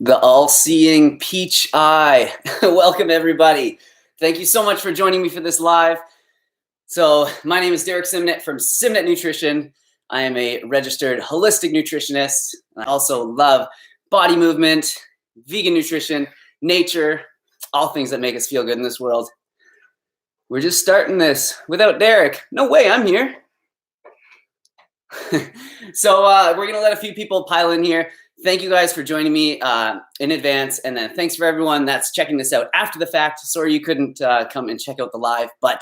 The all-seeing peach eye. Welcome, everybody. Thank you so much for joining me for this live. So my name is Derek Simnett from Simnett Nutrition. I am a registered holistic nutritionist. I also love body movement, vegan nutrition, nature, all things that make us feel good in this world. We're just starting this without Derek. No way, I'm here. So we're going to let a few people pile in here. Thank you guys for joining me in advance. And then thanks for everyone that's checking this out after the fact. Sorry you couldn't come and check out the live, but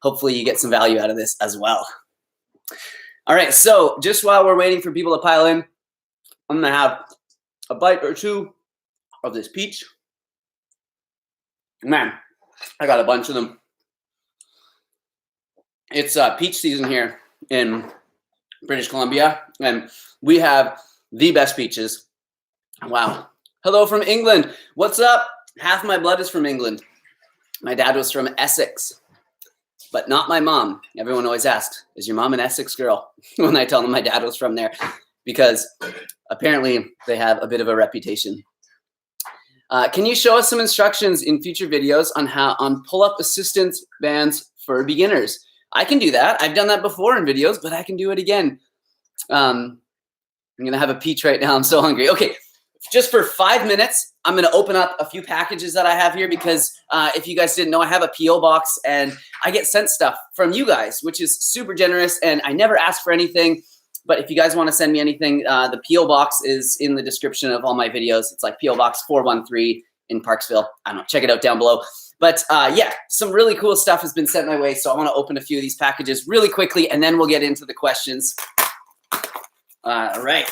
hopefully you get some value out of this as well. All right, so just while we're waiting for people to pile in, I'm going to have a bite or two of this peach. Man, I got a bunch of them. It's peach season here in British Columbia, and we have the best peaches. Wow. Hello from England. What's up? Half my blood is from England. My dad was from Essex, but not my mom. Everyone always asks, is your mom an Essex girl? When I tell them my dad was from there, because apparently they have a bit of a reputation. Can you show us some instructions in future videos on pull-up assistance bands for beginners? I can do that. I've done that before in videos, but I can do it again. I'm going to have a peach right now. I'm so hungry. Okay, just for 5 minutes, I'm going to open up a few packages that I have here because if you guys didn't know, I have a P.O. box and I get sent stuff from you guys, which is super generous, and I never ask for anything. But if you guys want to send me anything, the P.O. box is in the description of all my videos. It's like P.O. Box 413 in Parksville. I don't know. Check it out down below. But yeah, some really cool stuff has been sent my way, so I want to open a few of these packages really quickly, and then we'll get into the questions. All right.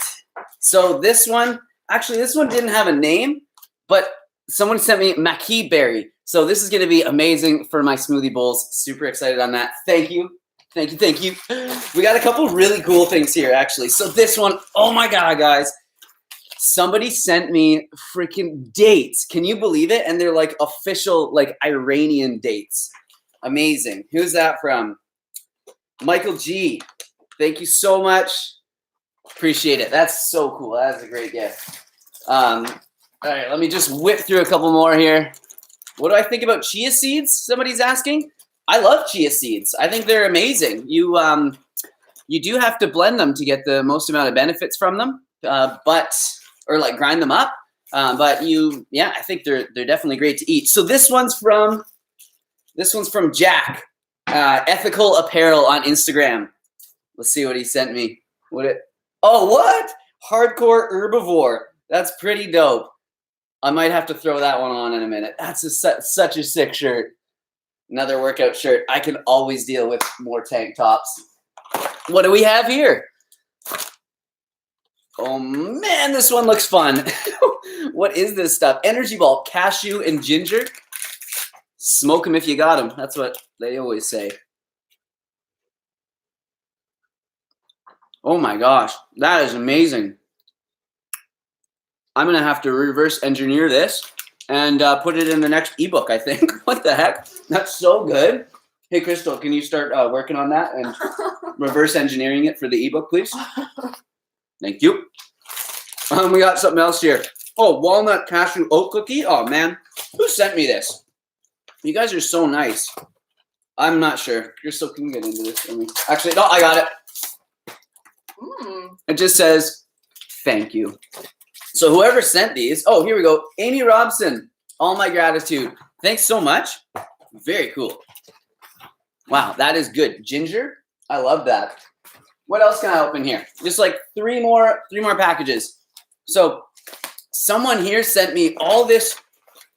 So this one, actually, this one didn't have a name, but someone sent me maqui berry. So this is going to be amazing for my smoothie bowls. Super excited on that. Thank you. Thank you. Thank you. We got a couple really cool things here, actually. So this one, oh my God, guys. Somebody sent me freaking dates. Can you believe it? And they're like official, like Iranian dates. Amazing. Who's that from? Michael G. Thank you so much. Appreciate it. That's so cool. That's a great gift. All right, let me just whip through a couple more here. What do I think about chia seeds? Somebody's asking. I love chia seeds. I think they're amazing. You do have to blend them to get the most amount of benefits from them, or like grind them up. But I think they're definitely great to eat. So this one's from Jack, Ethical Apparel on Instagram. Let's see what he sent me. Oh, what? Hardcore Herbivore. That's pretty dope. I might have to throw that one on in a minute. That's such a sick shirt. Another workout shirt. I can always deal with more tank tops. What do we have here? Oh, man, this one looks fun. What is this stuff? Energy Ball, cashew and ginger. Smoke them if you got them. That's what they always say. Oh my gosh, that is amazing. I'm going to have to reverse engineer this and put it in the next ebook, I think. What the heck? That's so good. Hey, Crystal, can you start working on that and reverse engineering it for the ebook, please? Thank you. We got something else here. Oh, walnut cashew oat cookie. Oh, man. Who sent me this? You guys are so nice. I'm not sure. Crystal, can you get into this for me? Actually, no, I got it. It just says, thank you. So whoever sent these, oh, here we go. Amy Robson, all my gratitude. Thanks so much. Very cool. Wow, that is good. Ginger, I love that. What else can I open here? Just like three more packages. So someone here sent me all this.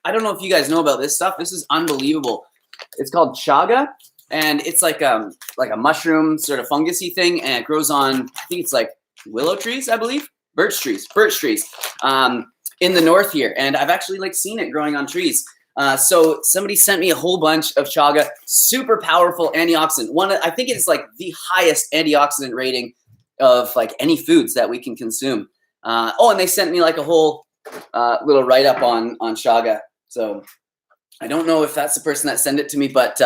I don't know if you guys know about this stuff. This is unbelievable. It's called chaga. And it's like a mushroom sort of fungusy thing, and it grows on, I think it's like willow trees, I believe, birch trees, in the north here. And I've actually like seen it growing on trees. So somebody sent me a whole bunch of chaga, super powerful antioxidant. I think it's like the highest antioxidant rating of like any foods that we can consume. And they sent me like a whole little write-up on chaga. So I don't know if that's the person that sent it to me, but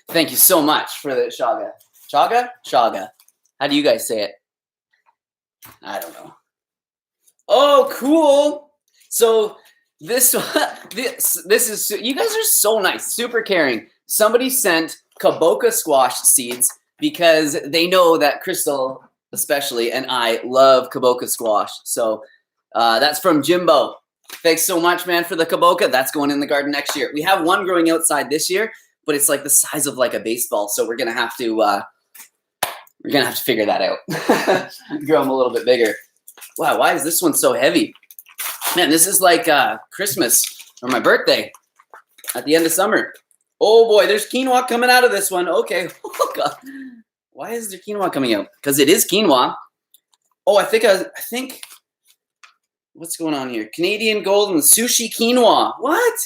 thank you so much for the chaga. Chaga? Chaga. How do you guys say it? I don't know. Oh, cool. So this is, you guys are so nice, super caring. Somebody sent kaboka squash seeds because they know that Crystal especially and I love kaboka squash. So that's from Jimbo. Thanks so much, man, for the kaboka. That's going in the garden next year. We have one growing outside this year, but it's like the size of like a baseball. So we're gonna have to figure that out. Grow them a little bit bigger. Wow, why is this one so heavy? Man, this is like Christmas or my birthday at the end of summer. Oh boy, there's quinoa coming out of this one. Okay. Oh God. Why is there quinoa coming out? Because it is quinoa. Oh, I think. What's going on here? Canadian golden sushi quinoa. What?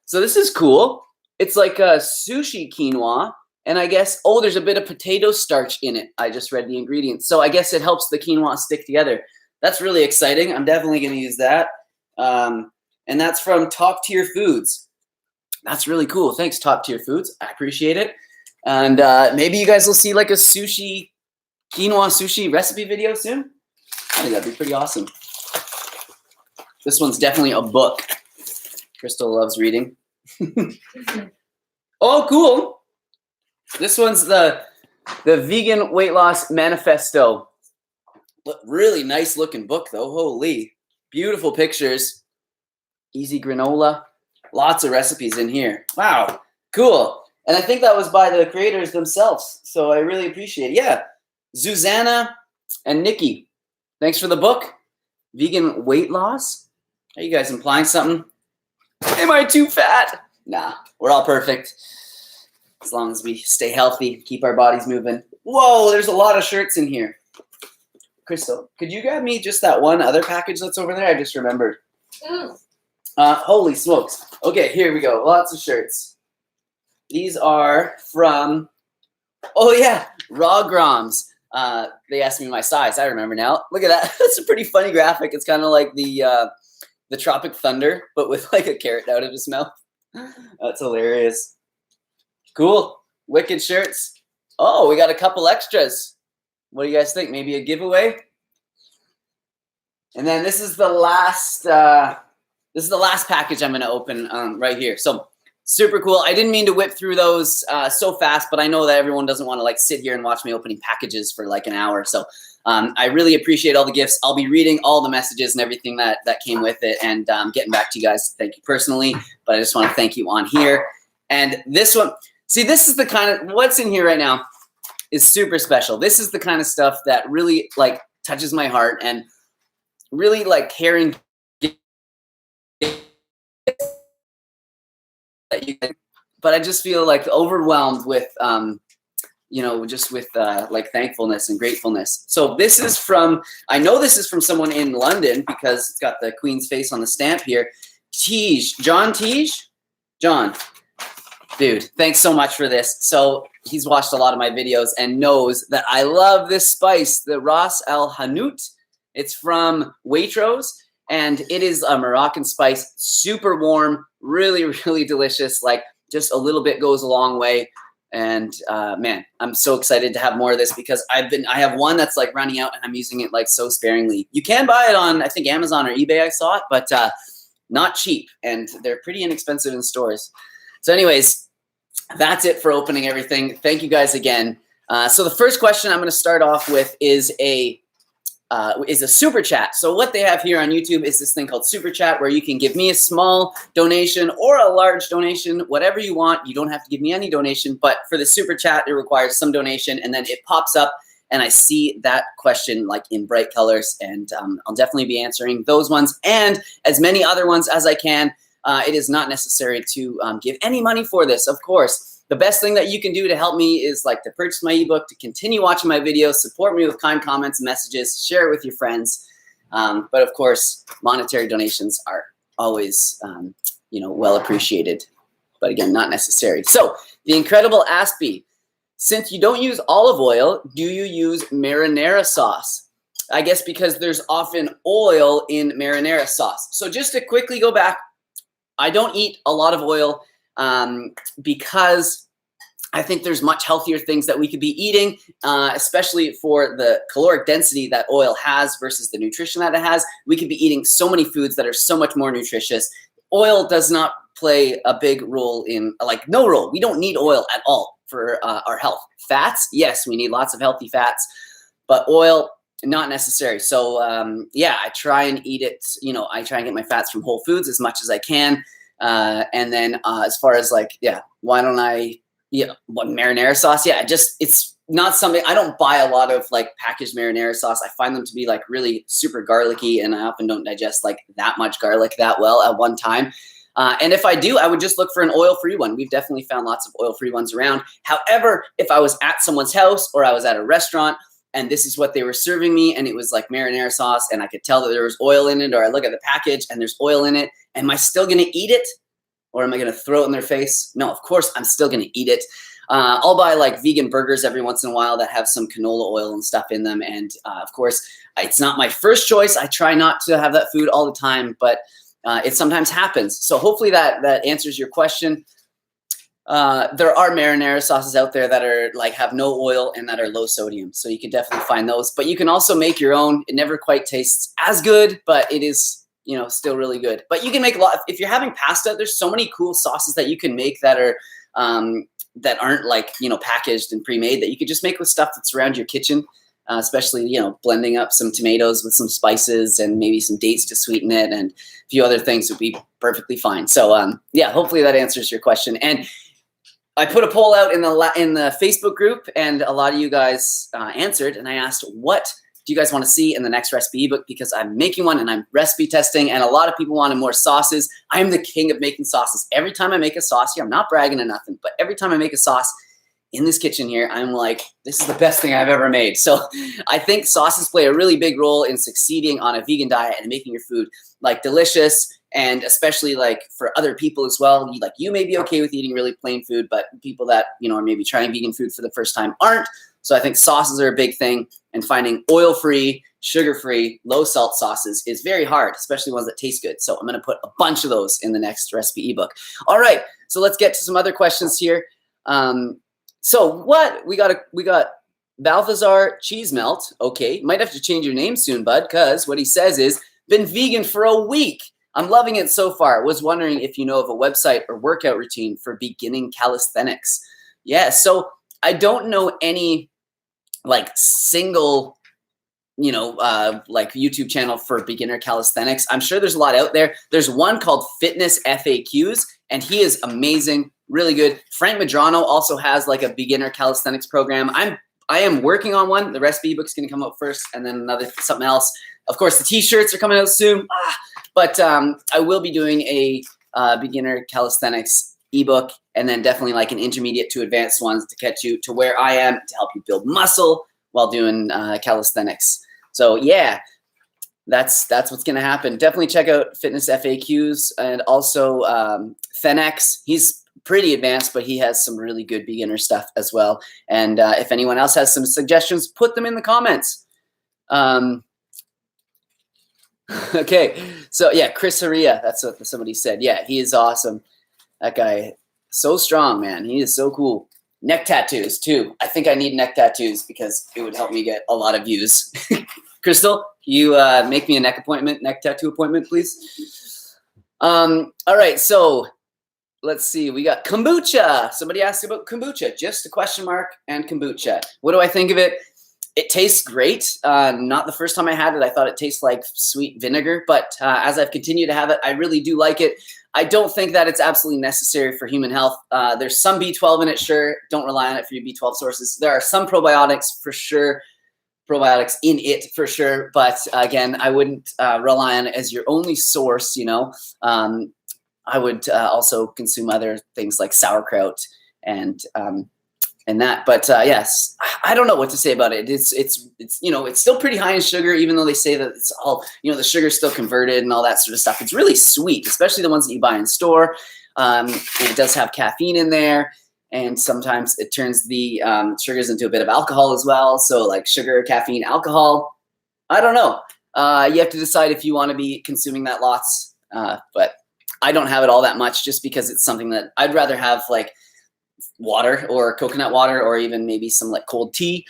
So this is cool. It's like a sushi quinoa. And I guess, oh, there's a bit of potato starch in it. I just read the ingredients. So I guess it helps the quinoa stick together. That's really exciting. I'm definitely going to use that. And that's from Top Tier Foods. That's really cool. Thanks, Top Tier Foods. I appreciate it. And maybe you guys will see like a quinoa sushi recipe video soon. I think that'd be pretty awesome. This one's definitely a book. Crystal loves reading. Oh, cool. This one's the Vegan Weight Loss Manifesto. Really nice looking book though. Holy, beautiful pictures. Easy granola. Lots of recipes in here. Wow, cool. And I think that was by the creators themselves. So I really appreciate it. Yeah, Zuzana and Nikki. Thanks for the book. Vegan weight loss. Are you guys implying something? Am I too fat? Nah, we're all perfect. As long as we stay healthy, keep our bodies moving. Whoa, there's a lot of shirts in here. Crystal, could you grab me just that one other package that's over there? I just remembered. Holy smokes. Okay, here we go. Lots of shirts. These are from, oh yeah, Raw Groms. They asked me my size. I remember now. Look at that. That's a pretty funny graphic. It's kind of like the Tropic Thunder, but with like a carrot out of his mouth. That's hilarious. Cool. Wicked shirts. Oh, we got a couple extras. What do you guys think? Maybe a giveaway? And then this is the last package I'm going to open right here. So super cool. I didn't mean to whip through those so fast, but I know that everyone doesn't want to like sit here and watch me opening packages for like an hour. So I really appreciate all the gifts. I'll be reading all the messages and everything that came with it and getting back to you guys. Thank you personally, but I just want to thank you on here. And this one, see, this is the kind of, what's in here right now is super special. This is the kind of stuff that really like touches my heart and really like caring. But I just feel like overwhelmed with, just with like thankfulness and gratefulness. So this is from, I know this is from someone in London because it's got the Queen's face on the stamp here. John, dude, thanks so much for this. So he's watched a lot of my videos and knows that I love this spice, the Ras Al Hanout. It's from Waitrose, and it is a Moroccan spice, super warm, really, really delicious. Like just a little bit goes a long way. And man, I'm so excited to have more of this because I have one that's like running out and I'm using it like so sparingly. You can buy it on, I think, Amazon or eBay. I saw it, but not cheap, and they're pretty inexpensive in stores. So anyways, that's it for opening everything. Thank you guys again. So the first question I'm going to start off with is a super chat. So what they have here on YouTube is this thing called super chat, where you can give me a small donation or a large donation, whatever you want. You don't have to give me any donation, but for the super chat, it requires some donation, and then it pops up and I see that question like in bright colors, and I'll definitely be answering those ones and as many other ones as I can. It is not necessary to give any money for this, of course. The best thing that you can do to help me is like to purchase my ebook, to continue watching my videos, support me with kind comments and messages, share it with your friends. But of course, monetary donations are always, well appreciated, but again, not necessary. So the incredible Aspie, since you don't use olive oil, do you use marinara sauce? I guess because there's often oil in marinara sauce. So just to quickly go back, I don't eat a lot of oil because I think there's much healthier things that we could be eating, especially for the caloric density that oil has versus the nutrition that it has. We could be eating so many foods that are so much more nutritious. oil does not play a big role in, like, no role. We don't need oil at all for our health. Fats, yes, we need lots of healthy fats, but oil, not necessary. So yeah, I try and eat it, you know, I try and get my fats from whole foods as much as I can. And then as far as like, yeah, why don't I, what marinara sauce? Yeah, it's not something, I don't buy a lot of like packaged marinara sauce. I find them to be like really super garlicky, and I often don't digest like that much garlic that well at one time. And if I do, I would just look for an oil-free one. We've definitely found lots of oil-free ones around. However, if I was at someone's house or I was at a restaurant and this is what they were serving me and it was like marinara sauce and I could tell that there was oil in it, or I look at the package and there's oil in it, am I still going to eat it? Or am I going to throw it in their face? No, of course, I'm still going to eat it. I'll buy like vegan burgers every once in a while that have some canola oil and stuff in them. And of course, it's not my first choice. I try not to have that food all the time, but it sometimes happens. So hopefully that answers your question. There are marinara sauces out there that are like have no oil and that are low sodium. So you can definitely find those, but you can also make your own. It never quite tastes as good, but it is, you know, still really good. But you can make a lot. If you're having pasta, there's so many cool sauces that you can make that are that aren't like, you know, packaged and pre-made, that you could just make with stuff that's around your kitchen. Especially, you know, blending up some tomatoes with some spices and maybe some dates to sweeten it, and a few other things would be perfectly fine. So yeah, hopefully that answers your question. And I put a poll out in the Facebook group, and a lot of you guys answered. And I asked, what do you guys want to see in the next recipe ebook? Because I'm making one and I'm recipe testing, and a lot of people wanted more sauces. I'm the king of making sauces. Every time I make a sauce here, I'm not bragging or nothing, but every time I make a sauce in this kitchen here, I'm like, this is the best thing I've ever made. So I think sauces play a really big role in succeeding on a vegan diet and making your food like delicious, and especially like for other people as well. You may be okay with eating really plain food, but people that, you know, are maybe trying vegan food for the first time aren't. So I think sauces are a big thing, and finding oil-free, sugar-free, low-salt sauces is very hard, especially ones that taste good. So I'm going to put a bunch of those in the next recipe ebook. All right, so let's get to some other questions here. So what we got Balthazar Cheese Melt. Okay, might have to change your name soon, bud, because what he says is, been vegan for a week. I'm loving it so far. Was wondering if you know of a website or workout routine for beginning calisthenics. Yeah, so I don't know any like single, you know, like YouTube channel for beginner calisthenics. I'm sure there's a lot out there. There's one called Fitness FAQs, and he is amazing. Really good. Frank Medrano also has like a beginner calisthenics program. I am working on one. The recipe ebook's going to come out first, and then something else. Of course, the t-shirts are coming out soon. But I will be doing a beginner calisthenics ebook, and then definitely like an intermediate to advanced ones to get you to where I am, to help you build muscle while doing calisthenics. So yeah, that's what's going to happen. Definitely check out Fitness FAQs, and also Fennecs. He's pretty advanced, but he has some really good beginner stuff as well. And if anyone else has some suggestions, put them in the comments. Okay, so yeah, Chris Surya, that's what somebody said. Yeah, he is awesome. That guy, so strong, man. He is so cool. Neck tattoos too. I think I need neck tattoos because it would help me get a lot of views. Crystal, can you make me a neck tattoo appointment, please? All right, so let's see. We got kombucha. Somebody asked about kombucha. Just a question mark and kombucha. What do I think of it? It tastes great. Not the first time I had it, I thought it tastes like sweet vinegar, but as I've continued to have it, I really do like it. I don't think that it's absolutely necessary for human health. There's some B12 in it, sure. Don't rely on it for your B12 sources. There are some probiotics for sure, probiotics in it for sure, but again, I wouldn't rely on it as your only source, you know. I would also consume other things like sauerkraut and that, but yes, I don't know what to say about it. It's you know, it's still pretty high in sugar, even though they say that it's all, you know, the sugar's still converted and all that sort of stuff. It's really sweet, especially the ones that you buy in store. And it does have caffeine in there, and sometimes it turns the sugars into a bit of alcohol as well. So like sugar, caffeine, alcohol. I don't know. You have to decide if you want to be consuming that lots, but I don't have it all that much, just because it's something that I'd rather have like water or coconut water, or even maybe some like cold tea.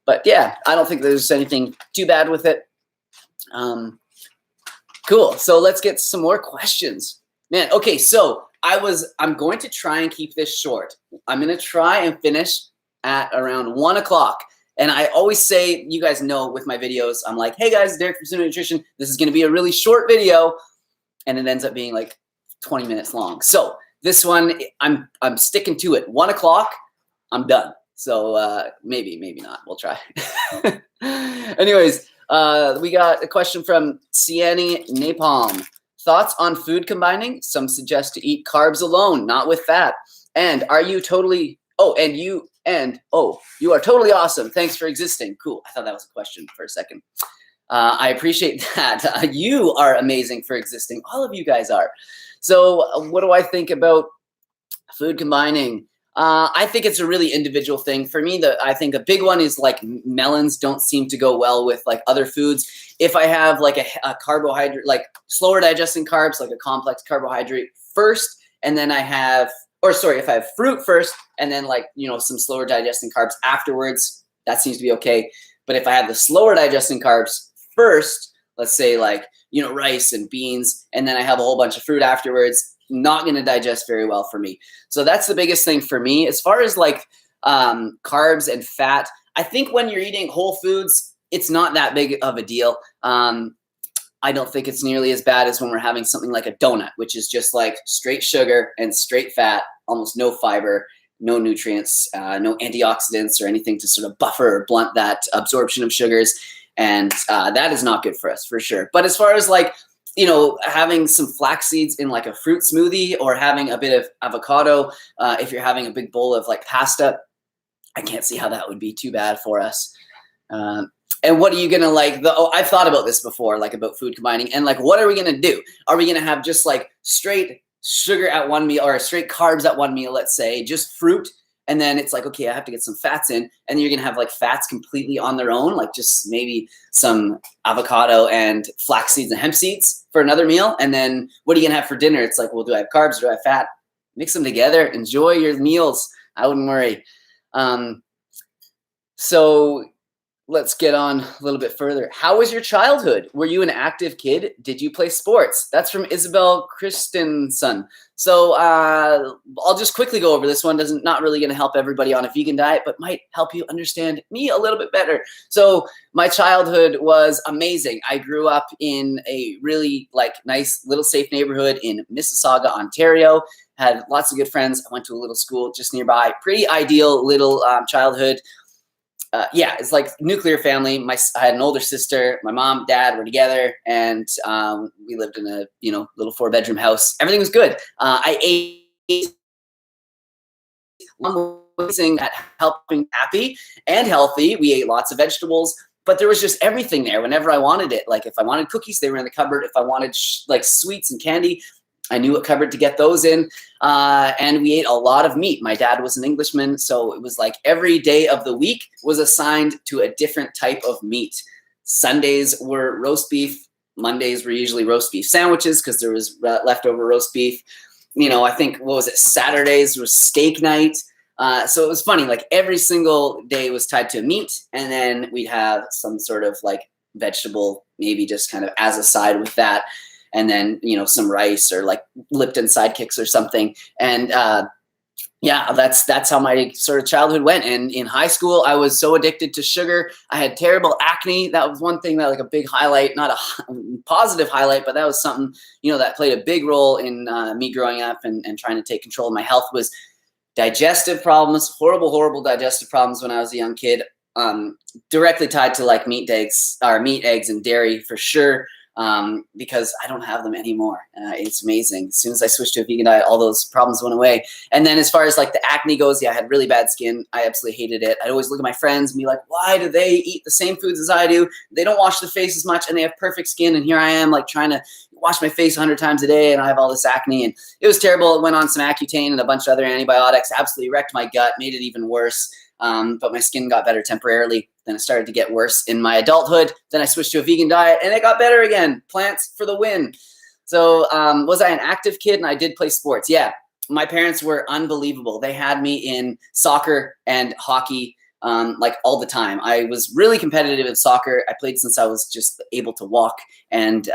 But yeah, I don't think there's anything too bad with it. Cool. So let's get some more questions. Man, okay, so I'm going to try and keep this short. I'm going to try and finish at around 1 o'clock. And I always say, you guys know with my videos, I'm like, hey guys, Derek from Certified Nutrition. This is going to be a really short video. And it ends up being like 20 minutes long. So this one, I'm sticking to it. 1 o'clock, I'm done. So maybe not. We'll try. Anyways, we got a question from Sienni Napalm. Thoughts on food combining? Some suggest to eat carbs alone, not with fat. And are you totally, you are totally awesome. Thanks for existing. Cool. I thought that was a question for a second. I appreciate that. You are amazing for existing. All of you guys are. So what do I think about food combining? I think it's a really individual thing. For me, I think a big one is like melons don't seem to go well with like other foods. If I have like a carbohydrate, like slower digesting carbs, like a complex carbohydrate first, and then if I have fruit first and then like, some slower digesting carbs afterwards, that seems to be okay. But if I have the slower digesting carbs first, let's say like, rice and beans, and then I have a whole bunch of fruit afterwards, not going to digest very well for me. So that's the biggest thing for me. As far as like carbs and fat, I think when you're eating whole foods, it's not that big of a deal. I don't think it's nearly as bad as when we're having something like a donut, which is just like straight sugar and straight fat, almost no fiber, no nutrients, no antioxidants or anything to sort of buffer or blunt that absorption of sugars. And that is not good for us, for sure. But as far as like, having some flax seeds in like a fruit smoothie or having a bit of avocado, if you're having a big bowl of like pasta, I can't see how that would be too bad for us. And what are you going to like? I've thought about this before, like about food combining and like, what are we going to do? Are we going to have just like straight sugar at one meal or straight carbs at one meal, let's say, just fruit? And then it's like, okay, I have to get some fats in. And then you're going to have like fats completely on their own, like just maybe some avocado and flax seeds and hemp seeds for another meal. And then what are you going to have for dinner? It's like, well, do I have carbs or do I have fat? Mix them together. Enjoy your meals. I wouldn't worry. So let's get on a little bit further. How was your childhood? Were you an active kid? Did you play sports? That's from Isabel Christensen. So I'll just quickly go over this one. Not really going to help everybody on a vegan diet, but might help you understand me a little bit better. So my childhood was amazing. I grew up in a really like nice little safe neighborhood in Mississauga, Ontario. Had lots of good friends. I went to a little school just nearby. Pretty ideal little childhood. It's like nuclear family. I had an older sister. My mom, dad were together, and we lived in a little 4-bedroom house. Everything was good. I ate amazing at helping happy and healthy. We ate lots of vegetables, but there was just everything there whenever I wanted it. Like if I wanted cookies, they were in the cupboard. If I wanted like sweets and candy, I knew what cupboard to get those in. And we ate a lot of meat. My dad was an Englishman, so it was like every day of the week was assigned to a different type of meat. Sundays were roast beef. Mondays were usually roast beef sandwiches because there was leftover roast beef. I think, Saturdays was steak night. So it was funny, like every single day was tied to meat, and then we'd have some sort of like vegetable, maybe just kind of as a side with that. And then, some rice or like Lipton sidekicks or something. And that's how my sort of childhood went. And in high school, I was so addicted to sugar. I had terrible acne. That was one thing that like a big highlight, not a positive highlight, but that was something, that played a big role in me growing up and trying to take control of my health was digestive problems, horrible digestive problems when I was a young kid, directly tied to like meat, eggs, and dairy for sure. Because I don't have them anymore. It's amazing. As soon as I switched to a vegan diet, all those problems went away. And then as far as like the acne goes, I had really bad skin. I absolutely hated it. I'd always look at my friends and be like, why do they eat the same foods as I do? They don't wash their face as much and they have perfect skin. And here I am like trying to wash my face 100 times a day and I have all this acne and it was terrible. It went on some Accutane and a bunch of other antibiotics, absolutely wrecked my gut, made it even worse. But my skin got better temporarily. Then it started to get worse in my adulthood. Then I switched to a vegan diet and it got better again. Plants for the win. So was I an active kid? And I did play sports. Yeah, my parents were unbelievable. They had me in soccer and hockey like all the time. I was really competitive in soccer. I played since I was just able to walk. And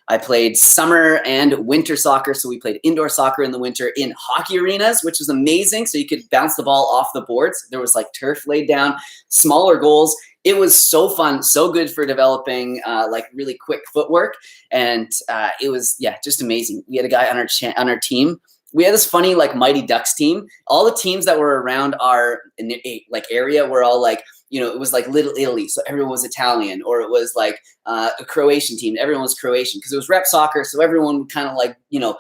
I played summer and winter soccer. So we played indoor soccer in the winter in hockey arenas, which was amazing. So you could bounce the ball off the boards. There was like turf laid down, smaller goals. It was so fun, so good for developing like really quick footwork. And it was, yeah, just amazing. We had a guy on our team. We had this funny like Mighty Ducks team. All the teams that were around our like area were all like, you know, it was like Little Italy. So everyone was Italian, or it was like a Croatian team. Everyone was Croatian because it was rep soccer. So everyone would kind of like, you know,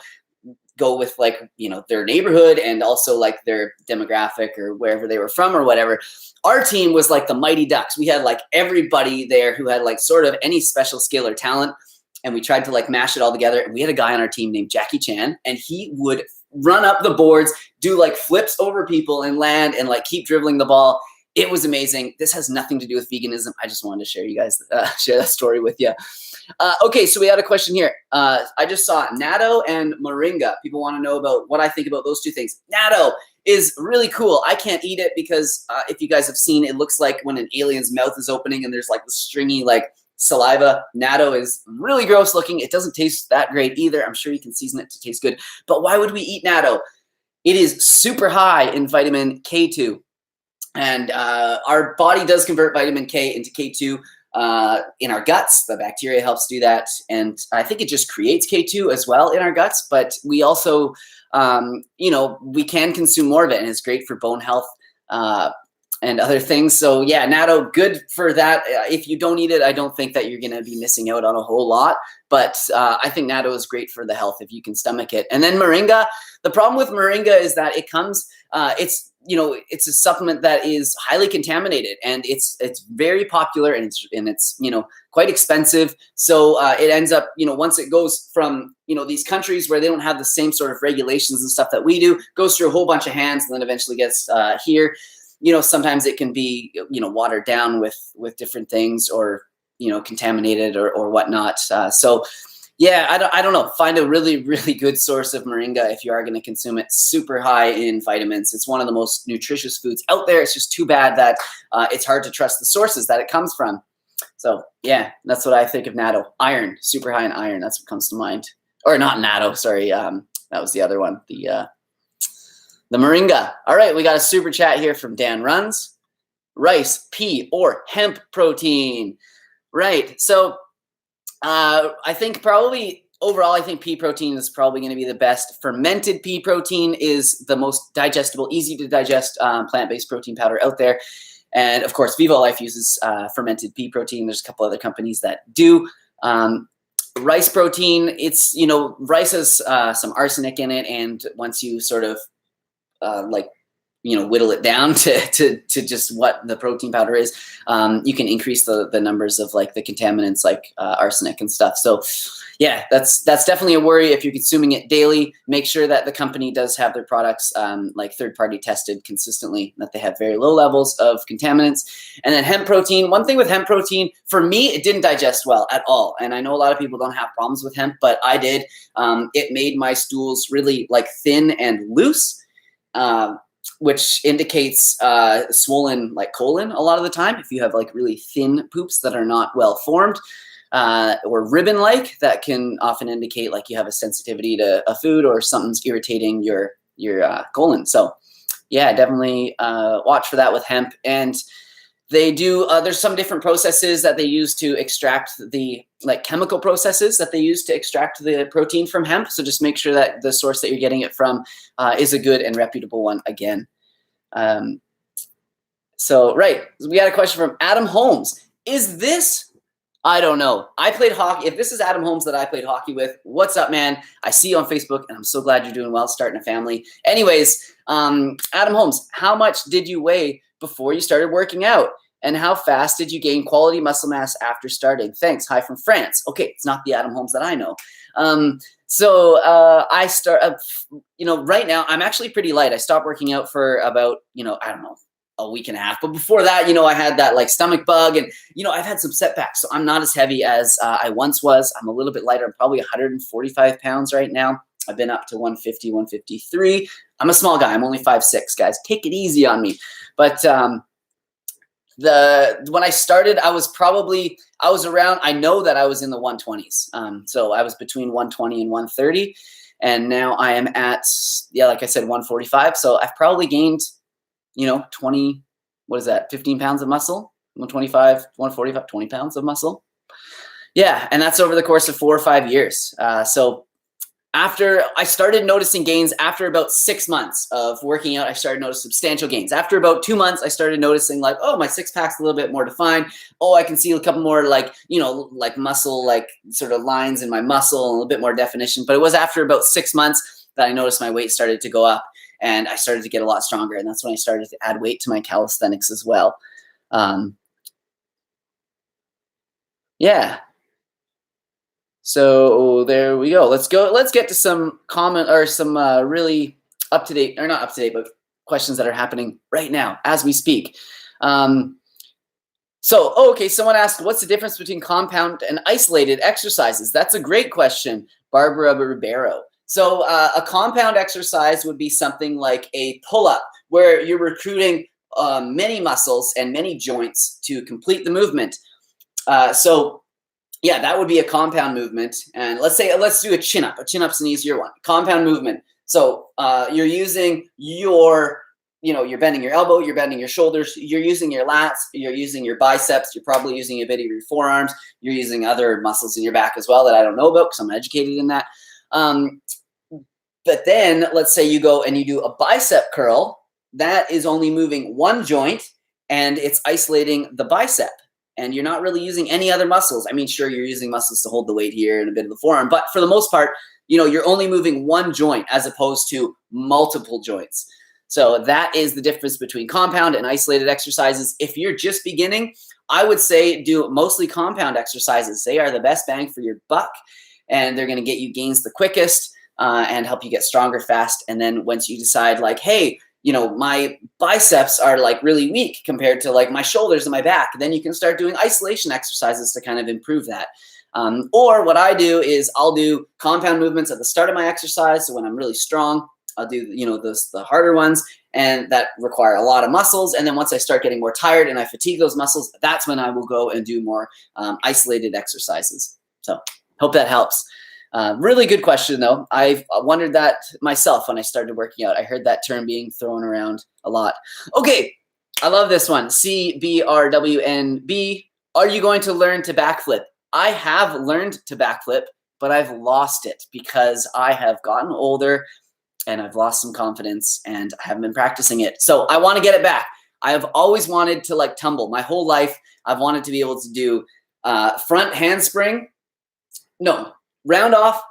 go with like, you know, their neighborhood and also like their demographic or wherever they were from or whatever. Our team was like the Mighty Ducks. We had like everybody there who had like sort of any special skill or talent. And we tried to like mash it all together. And we had a guy on our team named Jackie Chan, and he would run up the boards, do like flips over people and land and like keep dribbling the ball. It was amazing. This has nothing to do with veganism. I just wanted to share you guys, share that story with you. Okay, so we had a question here. I just saw natto and moringa. People want to know about what I think about those two things. Natto is really cool. I can't eat it because if you guys have seen, it looks like when an alien's mouth is opening and there's like the stringy like saliva. Natto is really gross looking. It doesn't taste that great either. I'm sure you can season it to taste good. But why would we eat natto? It is super high in vitamin K2. And our body does convert vitamin K into K2 in our guts. The bacteria helps do that. And I think it just creates K2 as well in our guts. But we also, you know, we can consume more of it. And it's great for bone health and other things. So yeah, natto, good for that. If you don't eat it, I don't think that you're going to be missing out on a whole lot. But I think natto is great for the health if you can stomach it. And then moringa, the problem with moringa is that it comes, you know, it's a supplement that is highly contaminated, and it's very popular, and it's you know, quite expensive. So it ends up, you know, once it goes from, you know, these countries where they don't have the same sort of regulations and stuff that we do, goes through a whole bunch of hands, and then eventually gets here. You know, sometimes it can be, you know, watered down with different things, or, you know, contaminated or whatnot. So yeah, I don't know. Find a really, really good source of moringa if you are going to consume it. Super high in vitamins. It's one of the most nutritious foods out there. It's just too bad that it's hard to trust the sources that it comes from. So yeah, that's what I think of natto. Iron, super high in iron. That's what comes to mind. Or not natto, sorry. That was the other one. The moringa. All right, we got a super chat here from Dan Runs. Rice, pea, or hemp protein. Right. So I think probably overall, I think pea protein is probably going to be the best. Fermented pea protein is the most digestible, easy to digest plant-based protein powder out there. And of course, Vivo Life uses fermented pea protein. There's a couple other companies that do. Rice protein, it's, you know, rice has some arsenic in it. And once you sort of like, you know, whittle it down to just what the protein powder is, you can increase the numbers of like the contaminants like arsenic and stuff. So yeah, that's definitely a worry. If you're consuming it daily, make sure that the company does have their products like third-party tested consistently, that they have very low levels of contaminants. And then hemp protein, one thing with hemp protein, for me, it didn't digest well at all. And I know a lot of people don't have problems with hemp, but I did. It made my stools really like thin and loose. Which indicates swollen like colon a lot of the time. If you have like really thin poops that are not well formed or ribbon-like, that can often indicate like you have a sensitivity to a food or something's irritating your colon. So yeah, definitely watch for that with hemp. And they do, there's some different processes that they use to extract the, like chemical processes that they use to extract the protein from hemp. So just make sure that the source that you're getting it from is a good and reputable one again. So, right, we got a question from Adam Holmes. Is this, I don't know. I played hockey. If this is Adam Holmes that I played hockey with, what's up, man? I see you on Facebook, and I'm so glad you're doing well, starting a family. Anyways, Adam Holmes, how much did you weigh before you started working out? And how fast did you gain quality muscle mass after starting? Thanks. Hi from France. Okay, it's not the Adam Holmes that I know. I start, you know, right now I'm actually pretty light. I stopped working out for about, you know, I don't know, a week and a half. But before that, you know, I had that like stomach bug, and, you know, I've had some setbacks. So I'm not as heavy as I once was. I'm a little bit lighter. I'm probably 145 pounds right now. I've been up to 150, 153. I'm a small guy. I'm only 5'6", guys. Take it easy on me. But when I started, I was around, I know that I was in the 120s. So I was between 120 and 130. And now I am at, like I said, 145. So I've probably gained, 20, what is that? 15 pounds of muscle, 125, 145, 20 pounds of muscle. Yeah. And that's over the course of 4 or 5 years. So after I started noticing gains, after about 6 months of working out, I started noticing substantial gains. After about 2 months, I started noticing like, oh, my six pack's a little bit more defined. Oh, I can see a couple more like muscle, like sort of lines in my muscle, a little bit more definition. But it was after about 6 months that I noticed my weight started to go up and I started to get a lot stronger. And that's when I started to add weight to my calisthenics as well. Yeah. So there we go. Let's get to some comment or some really up to date, or not up to date, but questions that are happening right now as we speak. Okay. Someone asked, what's the difference between compound and isolated exercises? That's a great question, Barbara Ribeiro. So a compound exercise would be something like a pull-up where you're recruiting many muscles and many joints to complete the movement. Yeah, that would be a compound movement. And let's do a chin-up. A chin-up's an easier one. Compound movement. So you're using you're bending your elbow, you're bending your shoulders, you're using your lats, you're using your biceps, you're probably using a bit of your forearms, you're using other muscles in your back as well that I don't know about because I'm educated in that. But then let's say you go and you do a bicep curl. That is only moving one joint and it's isolating the bicep. And you're not really using any other muscles. I mean, sure, you're using muscles to hold the weight here and a bit of the forearm, but for the most part, you're only moving one joint as opposed to multiple joints. So that is the difference between compound and isolated exercises. If you're just beginning, I would say do mostly compound exercises. They are the best bang for your buck, and they're going to get you gains the quickest and help you get stronger fast. And then once you decide like, hey, my biceps are like really weak compared to like my shoulders and my back, then you can start doing isolation exercises to kind of improve that. Or what I do is I'll do compound movements at the start of my exercise. So when I'm really strong, I'll do, the harder ones and that require a lot of muscles. And then once I start getting more tired and I fatigue those muscles, that's when I will go and do more isolated exercises. So hope that helps. Really good question, though. I've wondered that myself when I started working out. I heard that term being thrown around a lot. Okay, I love this one. CBRWNB. Are you going to learn to backflip? I have learned to backflip, but I've lost it because I have gotten older and I've lost some confidence and I haven't been practicing it. So I want to get it back. I have always wanted to like tumble. My whole life, I've wanted to be able to do front handspring. No. Round off,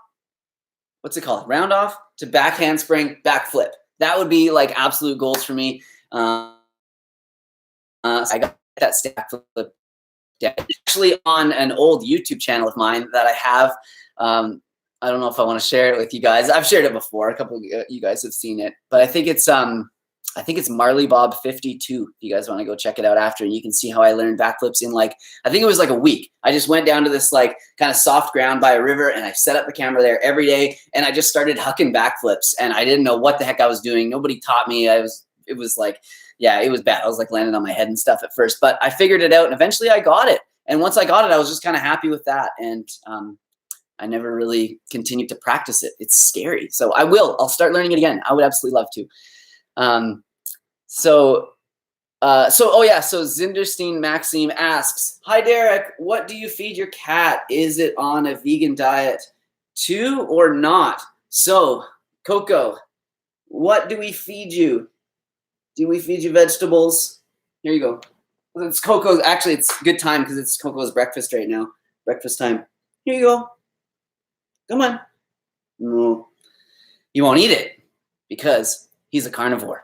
what's it called? Round off to back handspring, back flip. That would be like absolute goals for me. So I got that stack flip actually on an old YouTube channel of mine that I have. I don't know if I want to share it with you guys. I've shared it before. A couple of you guys have seen it, but I think it's Marley Bob 52. If you guys want to go check it out after, and you can see how I learned backflips in I think it was like a week. I just went down to this like kind of soft ground by a river and I set up the camera there every day and I just started hucking backflips and I didn't know what the heck I was doing. Nobody taught me. It was bad. I was like landing on my head and stuff at first, but I figured it out and eventually I got it. And once I got it, I was just kind of happy with that. And I never really continued to practice it. It's scary. So I'll start learning it again. I would absolutely love to. So Zinderstein Maxime asks, hi Derek, what do you feed your cat? Is it on a vegan diet too or not? So Coco, what do we feed you? Do we feed you vegetables? Here you go. It's Coco's, actually it's good time because it's Coco's breakfast right now. Breakfast time. Here you go. Come on. No, you won't eat it because he's a carnivore.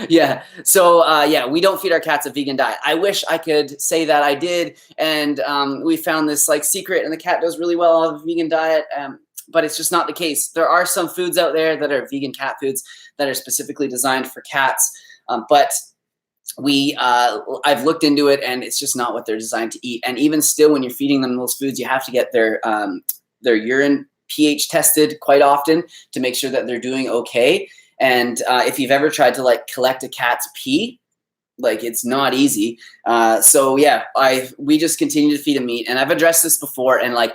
Yeah. So we don't feed our cats a vegan diet. I wish I could say that I did. And we found this like secret and the cat does really well on a vegan diet. But it's just not the case. There are some foods out there that are vegan cat foods that are specifically designed for cats. But I've looked into it and it's just not what they're designed to eat. And even still, when you're feeding them those foods, you have to get their urine pH tested quite often to make sure that they're doing okay. And if you've ever tried to like collect a cat's pee, Like, it's not easy. So yeah, we just continue to feed him meat, and I've addressed this before, and like,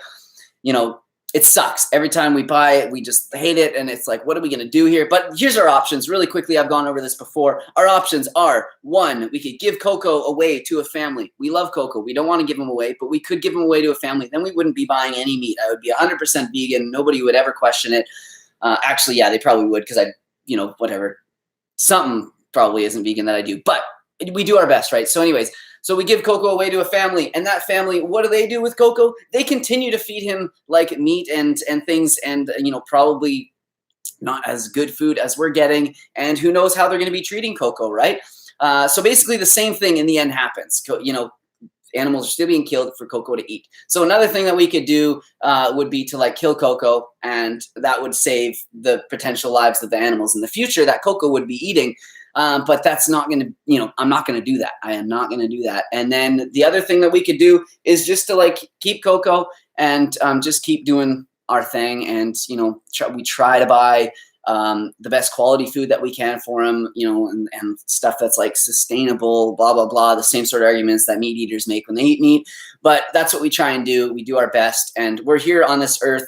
it sucks. Every time we buy it, we just hate it. And it's like, what are we going to do here? But here's our options really quickly. I've gone over this before. Our options are, one, we could give cocoa away to a family. We love cocoa. We don't want to give them away, but we could give them away to a family. Then we wouldn't be buying any meat. I would be 100% vegan. Nobody would ever question it. Actually, yeah, they probably would, because whatever. Something probably isn't vegan that I do, but we do our best, right? So anyways, so we give cocoa away to a family, and that family, what do they do with cocoa? They continue to feed him like meat and things, and probably not as good food as we're getting, and who knows how they're going to be treating cocoa, right? So basically the same thing in the end happens. Animals are still being killed for cocoa to eat. So another thing that we could do would be to like kill cocoa, and that would save the potential lives of the animals in the future that cocoa would be eating. But that's not going to, I'm not going to do that. I am not going to do that. And then the other thing that we could do is just to like keep cocoa and just keep doing our thing. And, we try to buy the best quality food that we can for them, and stuff that's like sustainable, blah, blah, blah, the same sort of arguments that meat eaters make when they eat meat. But that's what we try and do. We do our best. And we're here on this earth,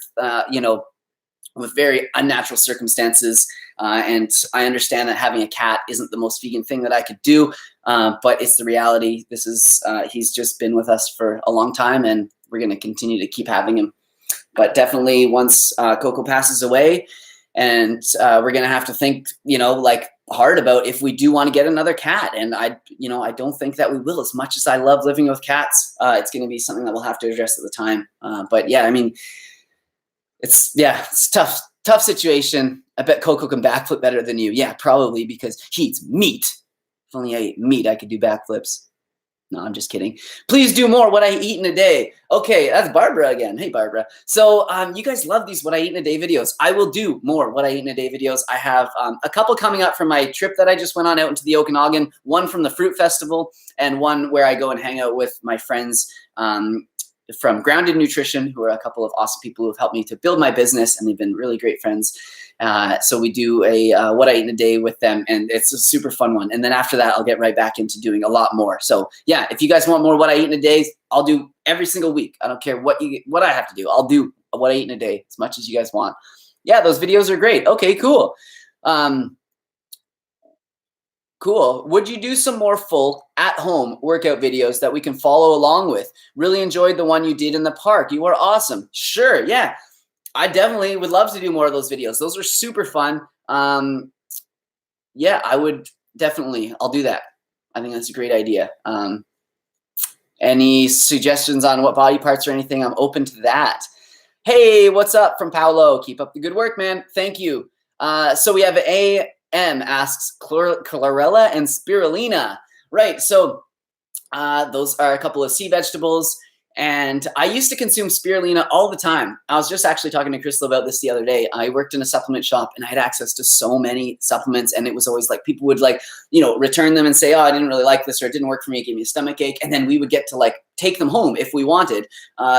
with very unnatural circumstances. And I understand that having a cat isn't the most vegan thing that I could do, but it's the reality. This is, he's just been with us for a long time, and we're going to continue to keep having him. But definitely once Coco passes away, and we're going to have to think, hard about if we do want to get another cat. And I don't think that we will. As much as I love living with cats, it's going to be something that we'll have to address at the time. But yeah, I mean, it's tough situation. I bet Coco can backflip better than you. Yeah, probably, because he eats meat. If only I ate meat, I could do backflips. No, I'm just kidding. Please do more what I eat in a day. Okay, that's Barbara again. Hey, Barbara. So you guys love these what I eat in a day videos. I will do more what I eat in a day videos. I have a couple coming up from my trip that I just went on out into the Okanagan, one from the Fruit Festival, and one where I go and hang out with my friends from Grounded Nutrition, who are a couple of awesome people who have helped me to build my business, and they've been really great friends. So we do a what I eat in a day with them, and it's a super fun one. And then after that, I'll get right back into doing a lot more. So yeah, if you guys want more what I eat in a day, I'll do every single week. I don't care what I have to do. I'll do what I eat in a day as much as you guys want. Yeah, those videos are great. Okay, cool. Cool. Would you do some more full at-home workout videos that we can follow along with? Really enjoyed the one you did in the park. You are awesome. Sure. Yeah. I definitely would love to do more of those videos. Those are super fun. Yeah, I would definitely. I'll do that. I think that's a great idea. Any suggestions on what body parts or anything? I'm open to that. Hey, what's up from Paolo? Keep up the good work, man. Thank you. So we have AM asks chlorella and spirulina. Right. So those are a couple of sea vegetables. And I used to consume spirulina all the time. I was just actually talking to Crystal about this the other day. I worked in a supplement shop, and I had access to so many supplements. And it was always like people would return them and say, oh, I didn't really like this, or it didn't work for me. It gave me a stomach ache. And then we would get to take them home if we wanted.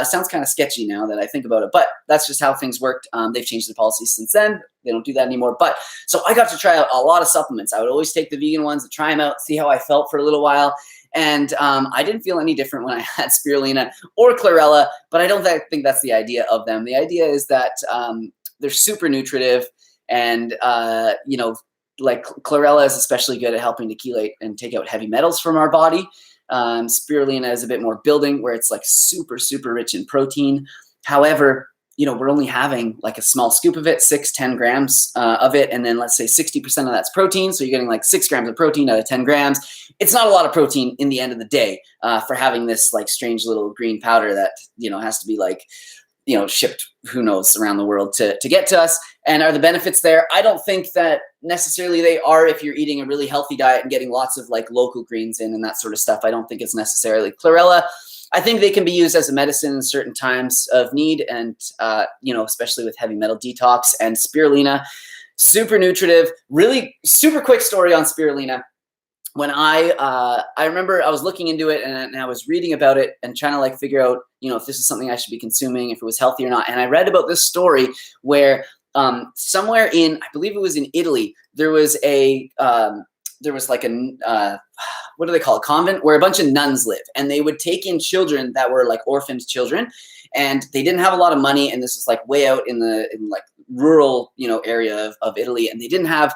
Sounds kind of sketchy now that I think about it, but that's just how things worked. They've changed the policy since then. They don't do that anymore. But so I got to try out a lot of supplements. I would always take the vegan ones and try them out, see how I felt for a little while. And I didn't feel any different when I had spirulina or chlorella, but I don't think that's the idea of them. The idea is that they're super nutritive, and chlorella is especially good at helping to chelate and take out heavy metals from our body. Spirulina is a bit more building, where it's super, super rich in protein. However, we're only having a small scoop of it, 6-10 grams of it. And then let's say 60% of that's protein. So you're getting 6 grams of protein out of 10 grams. It's not a lot of protein in the end of the day for having this strange little green powder that, has to be shipped, who knows, around the world to get to us. And are the benefits there? I don't think that necessarily they are if you're eating a really healthy diet and getting lots of local greens in and that sort of stuff. I don't think it's necessarily chlorella. I think they can be used as a medicine in certain times of need, and especially with heavy metal detox. And spirulina, super nutritive. Really super quick story on spirulina. When I remember I was looking into it, and I was reading about it and trying to figure out if this is something I should be consuming, if it was healthy or not. And I read about this story where somewhere in, I believe it was in Italy, there was what do they call it? Convent, where a bunch of nuns live, and they would take in children that were like orphaned children, and they didn't have a lot of money, and this was like way out in like rural, you know, area of Italy, and they didn't have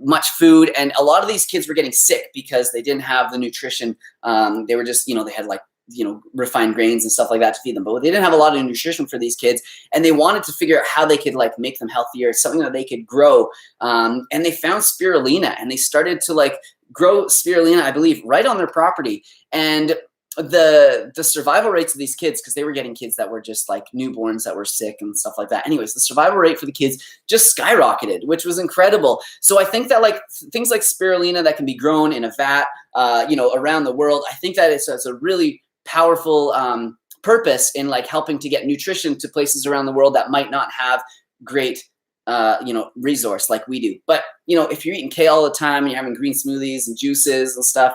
much food, and a lot of these kids were getting sick because they didn't have the nutrition. They were just, you know, they had like, you know, refined grains and stuff like that to feed them, but they didn't have a lot of nutrition for these kids, and they wanted to figure out how they could like make them healthier, something that they could grow. And they found spirulina, and they started to like grow spirulina, I believe, right on their property. And the survival rates of these kids, because they were getting kids that were just like newborns that were sick and stuff like that. Anyways, the survival rate for the kids just skyrocketed, which was incredible. So I think that like things like spirulina that can be grown in a vat, you know, around the world, I think that it's a really powerful purpose in like helping to get nutrition to places around the world that might not have great you know, resource like we do. But, you know, if you're eating kale all the time and you're having green smoothies and juices and stuff,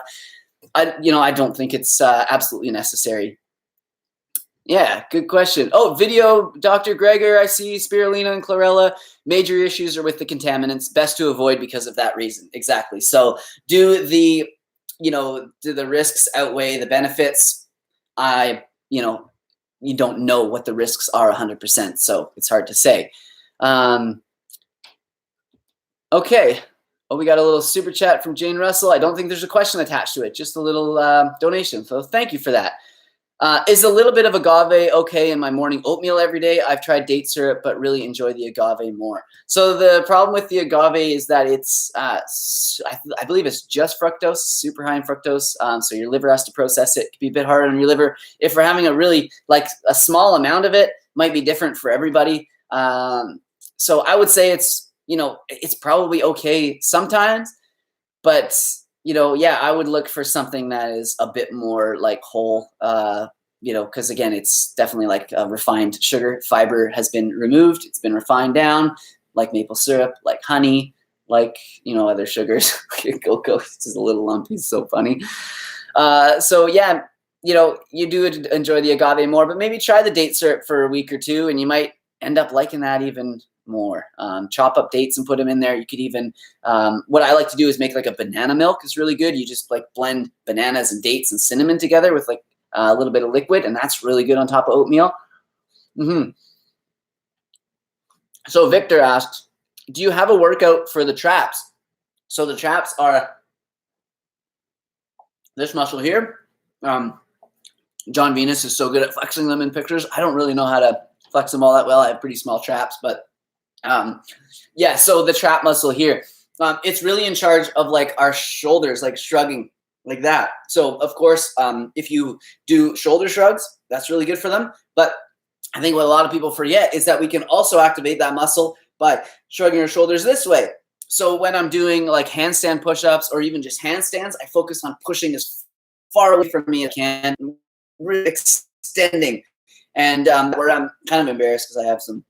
I don't think it's absolutely necessary. Yeah, good question. Oh, video, Dr. Greger, I see spirulina and chlorella. Major issues are with the contaminants. Best to avoid because of that reason. Exactly. So do the risks outweigh the benefits? You know, you don't know what the risks are 100%, so it's hard to say. Okay. Oh, we got a little super chat from Jane Russell. I don't think there's a question attached to it, just a little donation. So thank you for that. Is a little bit of agave okay in my morning oatmeal every day? I've tried date syrup, but really enjoy the agave more. So the problem with the agave is that it's, I believe it's just fructose, super high in fructose. So your liver has to process it. It can be a bit harder on your liver. If we're having a really, like a small amount of it, might be different for everybody. So I would say it's, you know, it's probably okay sometimes, but you know, yeah, I would look for something that is a bit more like whole, you know, because again, it's definitely like a refined sugar. Fiber has been removed. It's been refined down, like maple syrup, like honey, like, you know, other sugars. Cocoa is just a little lumpy. It's so funny. So yeah, you know, you do enjoy the agave more, but maybe try the date syrup for a week or two, and you might end up liking that even more. Chop up dates and put them in there. You could even, what I like to do is make like a banana milk is really good. You just like blend bananas and dates and cinnamon together with like a little bit of liquid, and that's really good on top of oatmeal. So Victor asks, do you have a workout for the traps? So the traps are this muscle here. John Venus is so good at flexing them in pictures. I don't really know how to flex them all that well. I have pretty small traps, but yeah, so the trap muscle here, it's really in charge of like our shoulders, like shrugging like that. So of course, if you do shoulder shrugs, that's really good for them. But I think what a lot of people forget is that we can also activate that muscle by shrugging our shoulders this way. So when I'm doing like handstand push-ups or even just handstands, I focus on pushing as far away from me as I can, really extending. And where I'm kind of embarrassed because I have some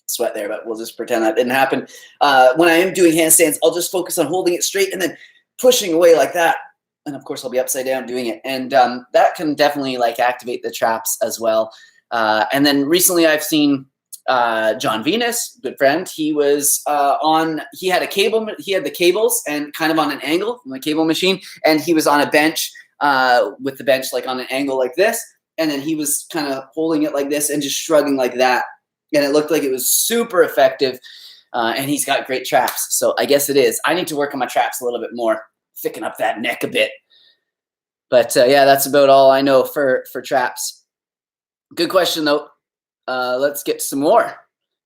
sweat there, but we'll just pretend that didn't happen. When I am doing handstands, I'll just focus on holding it straight and then pushing away like that. And of course, I'll be upside down doing it. And that can definitely like activate the traps as well. And then recently I've seen John Venus, good friend. He was he had the cables and kind of on an angle from the cable machine. And he was on a bench with the bench like on an angle like this. And then he was kind of holding it like this and just shrugging like that. And it looked like it was super effective. And he's got great traps. So I guess it is. I need to work on my traps a little bit more, thicken up that neck a bit. But yeah, that's about all I know for traps. Good question, though. Let's get some more.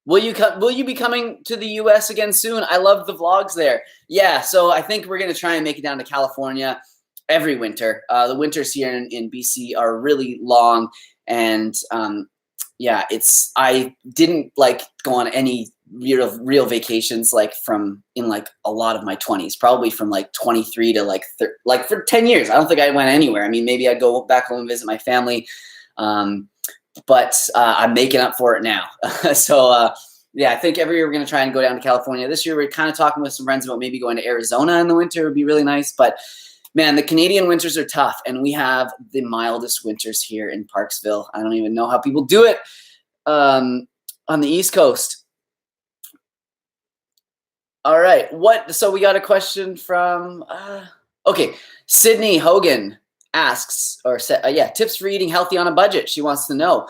Will you be coming to the US again soon? I love the vlogs there. Yeah, so I think we're going to try and make it down to California every winter. The winters here in BC are really long, and yeah, I didn't like go on any real vacations like in like a lot of my 20s, probably from like 23 to like for 10 years. I don't think I went anywhere. I mean, maybe I'd go back home and visit my family. But I'm making up for it now. So yeah, I think every year we're going to try and go down to California. This year we're kind of talking with some friends about maybe going to Arizona in the winter. It would be really nice. But man, the Canadian winters are tough, and we have the mildest winters here in Parksville. I don't even know how people do it on the East Coast. All right. So we got a question from Okay, Sydney Hogan asks, or tips for eating healthy on a budget. She wants to know.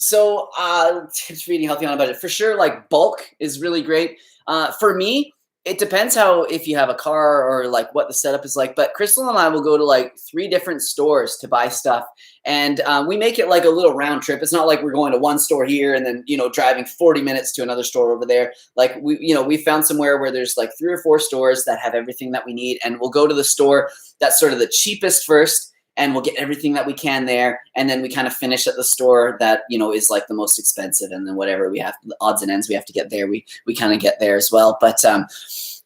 Tips for eating healthy on a budget. For sure, like bulk is really great. For me, it depends if you have a car or like what the setup is like. But Crystal and I will go to like 3 different stores to buy stuff. And we make it like a little round trip. It's not like we're going to one store here and then, driving 40 minutes to another store over there. Like we found somewhere where there's like 3 or 4 stores that have everything that we need. And we'll go to the store that's sort of the cheapest first. And we'll get everything that we can there. And then we kind of finish at the store that, is like the most expensive. And then whatever we have, the odds and ends we have to get there, we kind of get there as well. But a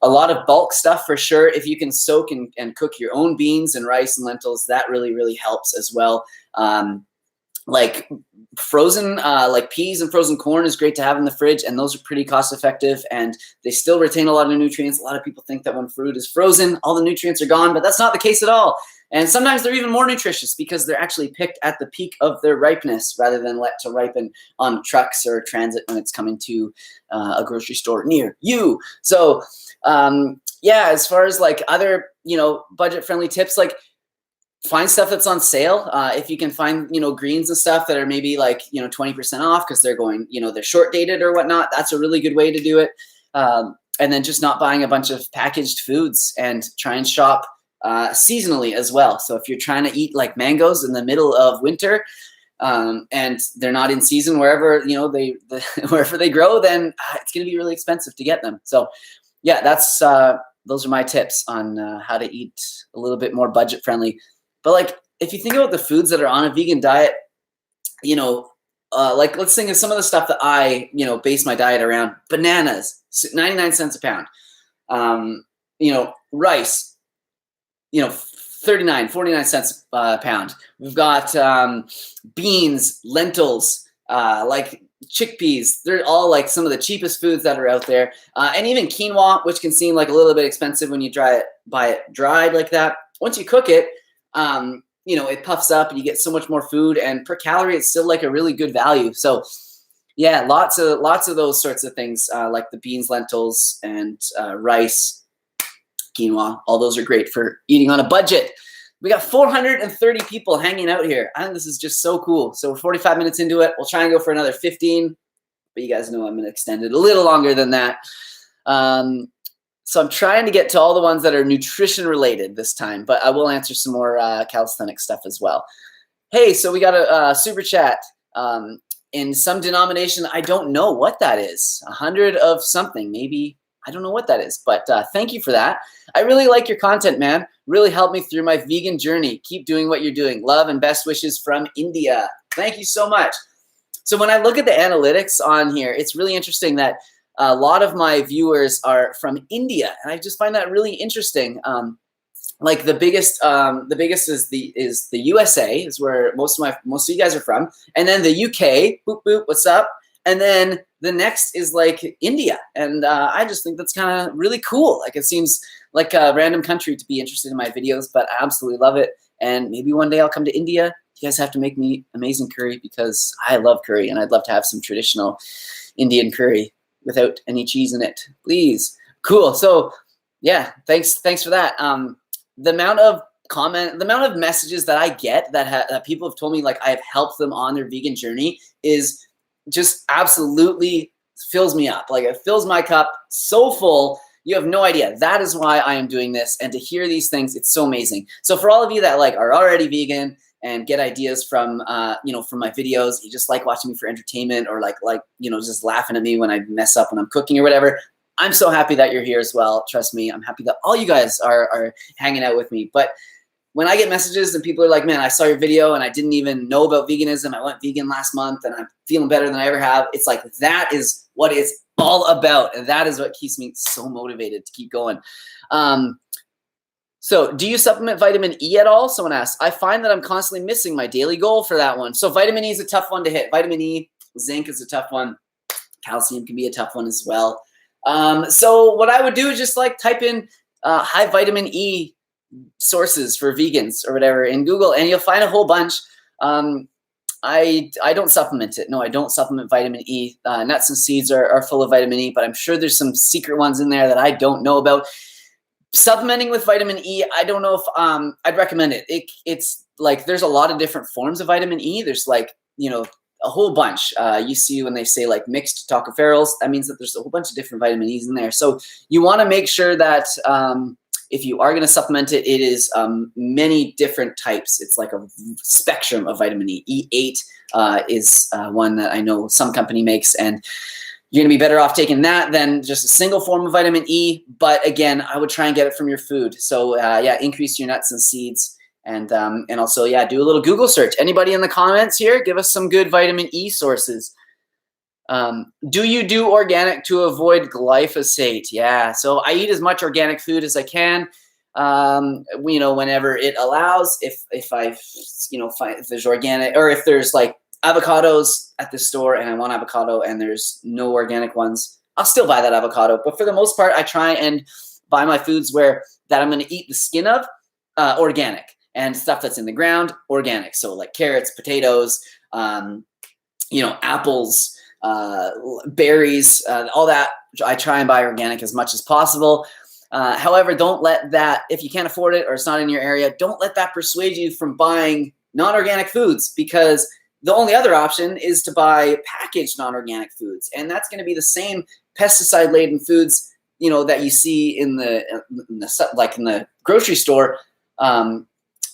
lot of bulk stuff for sure. If you can soak and cook your own beans and rice and lentils, that really, really helps as well. Like frozen, like peas and frozen corn is great to have in the fridge. And those are pretty cost effective and they still retain a lot of nutrients. A lot of people think that when fruit is frozen, all the nutrients are gone, but that's not the case at all. And sometimes they're even more nutritious because they're actually picked at the peak of their ripeness rather than let to ripen on trucks or transit when it's coming to a grocery store near you. So as far as like other, budget friendly tips, like find stuff that's on sale. If you can find, greens and stuff that are maybe like, 20% off because they're going, they're short dated or whatnot. That's a really good way to do it. And then just not buying a bunch of packaged foods and try and shop seasonally as well. So if you're trying to eat like mangoes in the middle of winter and they're not in season wherever, wherever they grow, then it's going to be really expensive to get them. So yeah, those are my tips on how to eat a little bit more budget friendly. But like, if you think about the foods that are on a vegan diet, like let's think of some of the stuff that I, base my diet around. Bananas, 99 cents a pound. Rice, 49 cents a pound. We've got beans, lentils, like chickpeas. They're all like some of the cheapest foods that are out there. And even quinoa, which can seem like a little bit expensive when you buy it dried like that. Once you cook it, it puffs up and you get so much more food, and per calorie, it's still like a really good value. So yeah, lots of those sorts of things, like the beans, lentils, and rice, quinoa. All those are great for eating on a budget. We got 430 people hanging out here. I think this is just so cool. So we're 45 minutes into it. We'll try and go for another 15, but you guys know I'm going to extend it a little longer than that. So I'm trying to get to all the ones that are nutrition related this time, but I will answer some more calisthenics stuff as well. Hey, so we got a super chat in some denomination. I don't know what that is. 100 of something, maybe. I don't know what that is, but thank you for that. I really like your content, man. Really helped me through my vegan journey. Keep doing what you're doing. Love and best wishes from India. Thank you so much. So when I look at the analytics on here, it's really interesting that a lot of my viewers are from India, and I just find that really interesting. Like the biggest is the USA, is where most of you guys are from, and then the UK. Boop boop, what's up? And then the next is like India. And I just think that's kind of really cool. Like it seems like a random country to be interested in my videos, but I absolutely love it. And maybe one day I'll come to India. You guys have to make me amazing curry because I love curry and I'd love to have some traditional Indian curry without any cheese in it. Please. Cool. So yeah, thanks for that. The amount of messages that I get that people have told me like I have helped them on their vegan journey is just absolutely fills me up. Like it fills my cup so full. You have no idea. That is why I am doing this. And to hear these things, it's so amazing. So for all of you that like are already vegan and get ideas from from my videos, you just like watching me for entertainment or like just laughing at me when I mess up when I'm cooking or whatever. I'm so happy that you're here as well. Trust me, I'm happy that all you guys are hanging out with me. But when I get messages and people are like, man, I saw your video and I didn't even know about veganism. I went vegan last month and I'm feeling better than I ever have. It's like, that is what it's all about. And that is what keeps me so motivated to keep going. So do you supplement vitamin E at all? Someone asked. I find that I'm constantly missing my daily goal for that one. So vitamin E is a tough one to hit. Vitamin E, zinc is a tough one. Calcium can be a tough one as well. So what I would do is just like type in high vitamin E sources for vegans or whatever in Google, and you'll find a whole bunch. I don't supplement it. No, I don't supplement vitamin E. Nuts and seeds are full of vitamin E, but I'm sure there's some secret ones in there that I don't know about. Supplementing with vitamin E, I don't know if I'd recommend it. It's like there's a lot of different forms of vitamin E. There's like, a whole bunch. You see when they say like mixed tocopherols, that means that there's a whole bunch of different vitamin E's in there. So you want to make sure that if you are going to supplement it, it is many different types. It's like a spectrum of vitamin E. E8 is one that I know some company makes, and you're going to be better off taking that than just a single form of vitamin E. But again, I would try and get it from your food. So yeah, increase your nuts and seeds. And also, yeah, do a little Google search. Anybody in the comments here, give us some good vitamin E sources. Do you do organic to avoid glyphosate? Yeah, so I eat as much organic food as I can. Whenever it allows. If there's organic, or if there's like avocados at the store and I want avocado and there's no organic ones, I'll still buy that avocado. But for the most part, I try and buy my foods that I'm going to eat the skin of organic, and stuff that's in the ground organic. So like carrots, potatoes, apples, berries, all that. I try and buy organic as much as possible. However, don't let that, if you can't afford it or it's not in your area, don't let that persuade you from buying non-organic foods, because the only other option is to buy packaged non-organic foods. And that's going to be the same pesticide-laden foods, that you see in the grocery store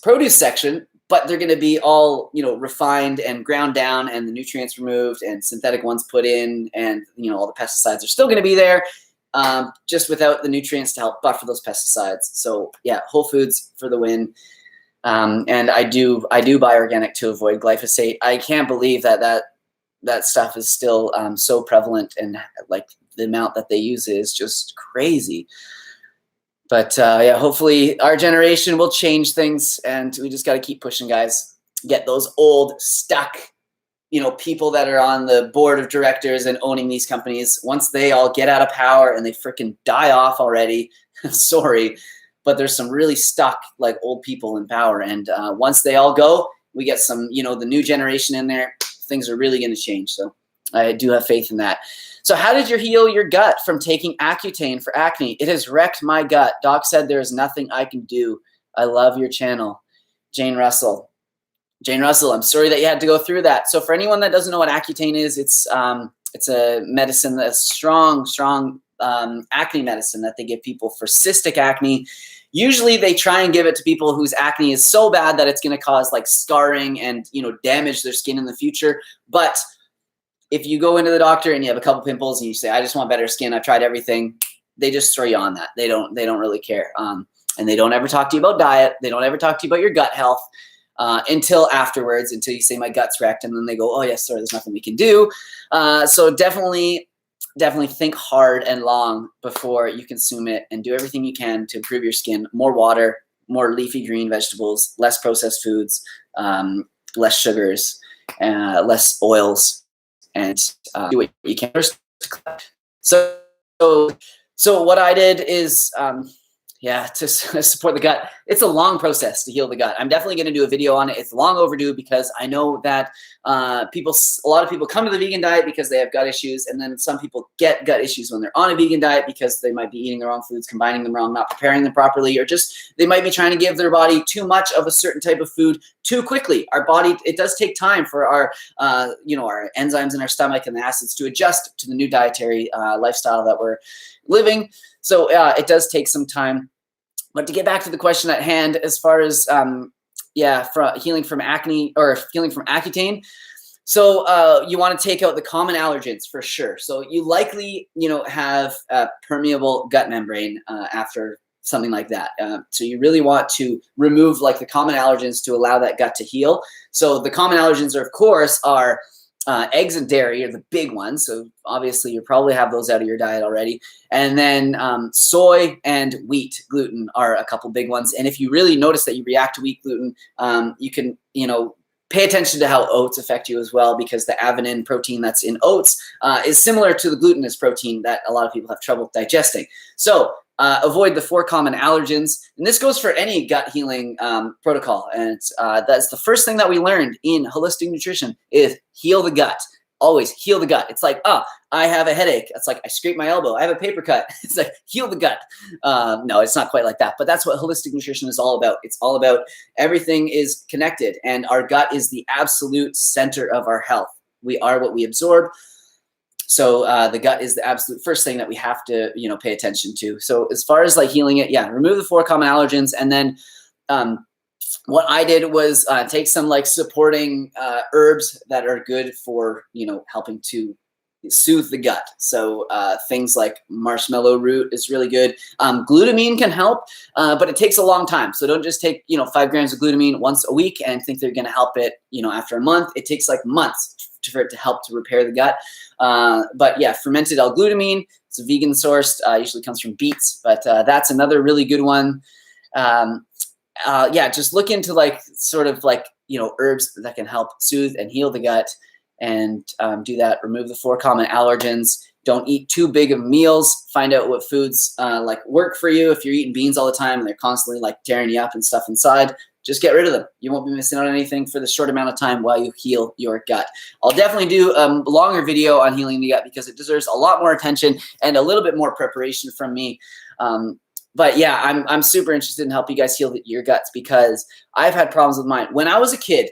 produce section, but they're going to be all, refined and ground down and the nutrients removed and synthetic ones put in, and, all the pesticides are still going to be there, just without the nutrients to help buffer those pesticides. So yeah, whole foods for the win. And I do buy organic to avoid glyphosate. I can't believe that stuff is still so prevalent, and like the amount that they use is just crazy. But yeah, hopefully our generation will change things, and we just got to keep pushing, guys. Get those old, stuck, people that are on the board of directors and owning these companies. Once they all get out of power and they freaking die off already, sorry, but there's some really stuck, like, old people in power. And once they all go, we get some, the new generation in there. Things are really going to change. So I do have faith in that. So how did you heal your gut from taking Accutane for acne? It has wrecked my gut. Doc said there is nothing I can do. I love your channel. Jane Russell, I'm sorry that you had to go through that. So for anyone that doesn't know what Accutane is, it's a medicine that's strong acne medicine that they give people for cystic acne. Usually they try and give it to people whose acne is so bad that it's going to cause like scarring and, damage their skin in the future. But if you go into the doctor and you have a couple pimples and you say, I just want better skin, I've tried everything, they just throw you on that. They don't really care. And they don't ever talk to you about diet. They don't ever talk to you about your gut health until afterwards, until you say my gut's wrecked. And then they go, oh yes, sorry, there's nothing we can do. So definitely think hard and long before you consume it, and do everything you can to improve your skin. More water, more leafy green vegetables, less processed foods, less sugars, less oils. And do what you can first. So what I did is, to support the gut. It's a long process to heal the gut. I'm definitely going to do a video on it. It's long overdue, because I know that a lot of people come to the vegan diet because they have gut issues, and then some people get gut issues when they're on a vegan diet because they might be eating the wrong foods, combining them wrong, not preparing them properly, or just they might be trying to give their body too much of a certain type of food too quickly. Our body, it does take time for our our enzymes in our stomach and the acids to adjust to the new dietary lifestyle that we're living. So it does take some time. But to get back to the question at hand, as far as healing from acne or healing from Accutane, so you want to take out the common allergens for sure. So you likely have a permeable gut membrane after something like that. So you really want to remove like the common allergens to allow that gut to heal. So the common allergens are, of course, are eggs and dairy are the big ones. So obviously you probably have those out of your diet already. And then soy and wheat gluten are a couple big ones. And if you really notice that you react to wheat gluten, you can, pay attention to how oats affect you as well, because the avenin protein that's in oats is similar to the glutinous protein that a lot of people have trouble digesting. So avoid the 4 common allergens. And this goes for any gut healing protocol. And that's the first thing that we learned in holistic nutrition is heal the gut. always heal the gut. It's like, oh, I have a headache. It's like, I scrape my elbow. I have a paper cut. It's like, heal the gut. No, it's not quite like that, but that's what holistic nutrition is all about. It's all about everything is connected, and our gut is the absolute center of our health. We are what we absorb. So the gut is the absolute first thing that we have to, pay attention to. So as far as like healing it, remove the 4 common allergens. And then what I did was take some like supporting herbs that are good for, helping to soothe the gut. So things like marshmallow root is really good. Glutamine can help, but it takes a long time. So don't just take, 5 grams of glutamine once a week and think they're going to help it, after a month. It takes like months for it to help to repair the gut. But yeah, fermented L-glutamine, it's a vegan sourced, usually comes from beets, but that's another really good one. Just look into like sort of like, herbs that can help soothe and heal the gut, and do that. Remove the 4 common allergens. Don't eat too big of meals. Find out what foods like work for you. If you're eating beans all the time and they're constantly like tearing you up and stuff inside, just get rid of them. You won't be missing out on anything for the short amount of time while you heal your gut. I'll definitely do a longer video on healing the gut because it deserves a lot more attention and a little bit more preparation from me. But yeah, I'm super interested in helping you guys heal your guts because I've had problems with mine. When I was a kid,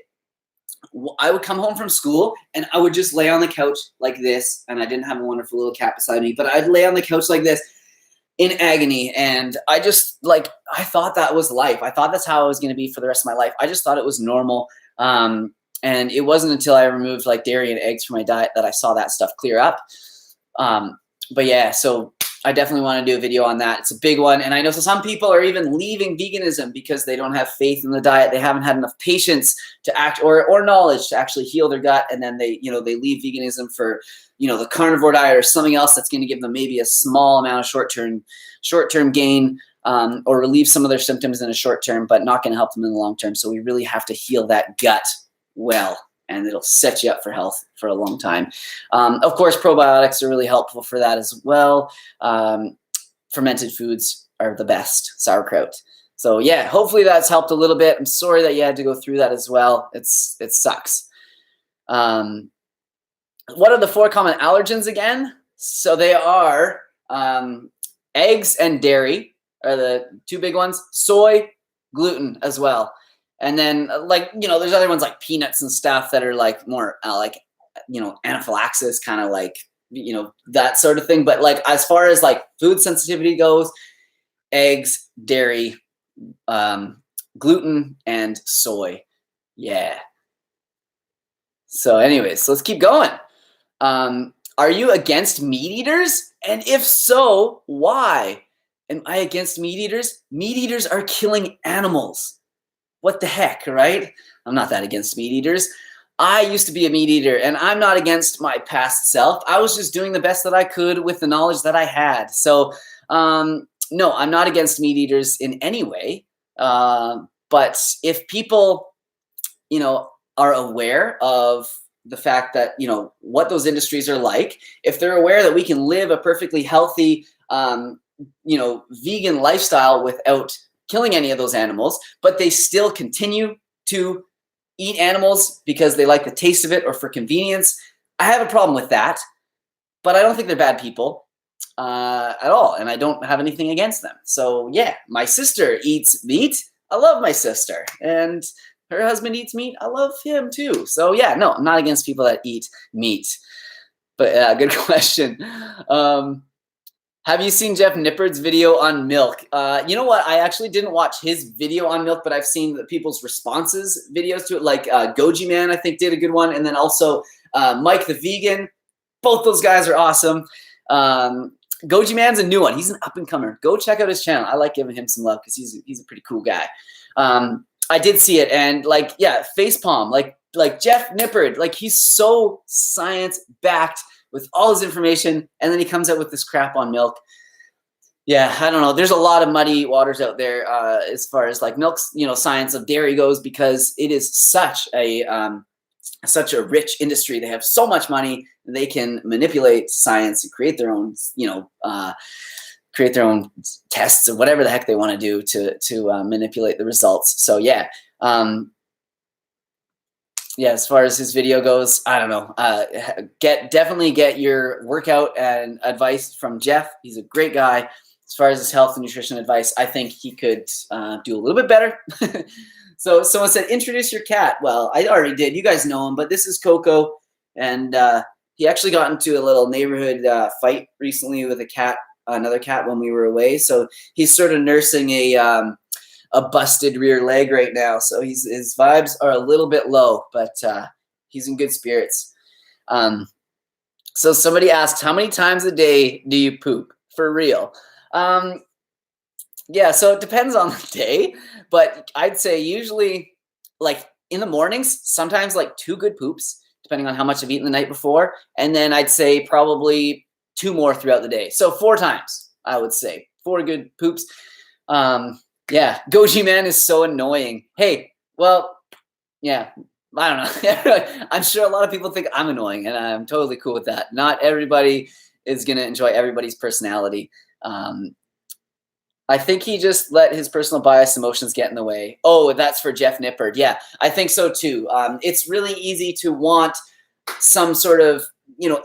I would come home from school and I would just lay on the couch like this, and I didn't have a wonderful little cat beside me, but I'd lay on the couch like this in agony, and I just I thought that was life. I thought that's how I was going to be for the rest of my life. I just thought it was normal, and it wasn't until I removed like dairy and eggs from my diet that I saw that stuff clear up. But yeah, so I definitely want to do a video on that. It's a big one. And I know some people are even leaving veganism because they don't have faith in the diet. They haven't had enough patience to act or knowledge to actually heal their gut. And then they leave veganism for, the carnivore diet or something else that's going to give them maybe a small amount of short-term gain, or relieve some of their symptoms in a short term, but not going to help them in the long term. So we really have to heal that gut well, and it'll set you up for health for a long time. Of course, probiotics are really helpful for that as well. Fermented foods are the best, sauerkraut. So yeah, hopefully that's helped a little bit. I'm sorry that you had to go through that as well. It sucks. What are the 4 common allergens again? So they are eggs and dairy are the 2 big ones. Soy, gluten as well. And then there's other ones like peanuts and stuff that are like more anaphylaxis, kind of like, that sort of thing. But like, as far as like food sensitivity goes, eggs, dairy, gluten, and soy. Yeah. So anyways, let's keep going. Are you against meat eaters? And if so, why? Am I against meat eaters? Meat eaters are killing animals. What the heck, right? I'm not that against meat eaters. I used to be a meat eater, and I'm not against my past self. I was just doing the best that I could with the knowledge that I had. So, no, I'm not against meat eaters in any way. But if people, are aware of the fact that, what those industries are like, if they're aware that we can live a perfectly healthy, vegan lifestyle without killing any of those animals, but they still continue to eat animals because they like the taste of it or for convenience, I have a problem with that. But I don't think they're bad people at all, and I don't have anything against them. So yeah, my sister eats meat. I love my sister, and her husband eats meat. I love him too. So yeah, no, I'm not against people that eat meat. But good question. Have you seen Jeff Nippert's video on milk? You know what? I actually didn't watch his video on milk, but I've seen the people's responses videos to it. Like Goji Man, I think, did a good one. And then also Mike the Vegan. Both those guys are awesome. Goji Man's a new one. He's an up-and-comer. Go check out his channel. I like giving him some love because he's a pretty cool guy. I did see it. And facepalm. Like Jeff Nippert. He's so science-backed with all his information, and then he comes out with this crap on milk. Yeah, I don't know. There's a lot of muddy waters out there as far as like milk's, science of dairy goes, because it is such a rich industry. They have so much money, they can manipulate science and create their own, tests or whatever the heck they want to do to manipulate the results. So yeah. yeah, as far as his video goes, I don't know. Definitely get your workout and advice from Jeff. He's a great guy. As far as his health and nutrition advice, I think he could do a little bit better. So someone said, introduce your cat. Well, I already did. You guys know him, but this is Coco. And he actually got into a little neighborhood fight recently with another cat when we were away. So he's sort of nursing a busted rear leg right now. So his vibes are a little bit low, but he's in good spirits. So somebody asked, how many times a day do you poop? For real? Yeah, so it depends on the day, but I'd say usually like in the mornings, sometimes like 2 good poops, depending on how much I've eaten the night before. And then I'd say probably 2 more throughout the day. So 4 times, I would say 4 good poops. Yeah, Goji Man is so annoying. Hey, well, yeah, I don't know. I'm sure a lot of people think I'm annoying, and I'm totally cool with that. Not everybody is going to enjoy everybody's personality. I think he just let his personal bias emotions get in the way. Oh, that's for Jeff Nippert. Yeah, I think so too. It's really easy to want some sort of,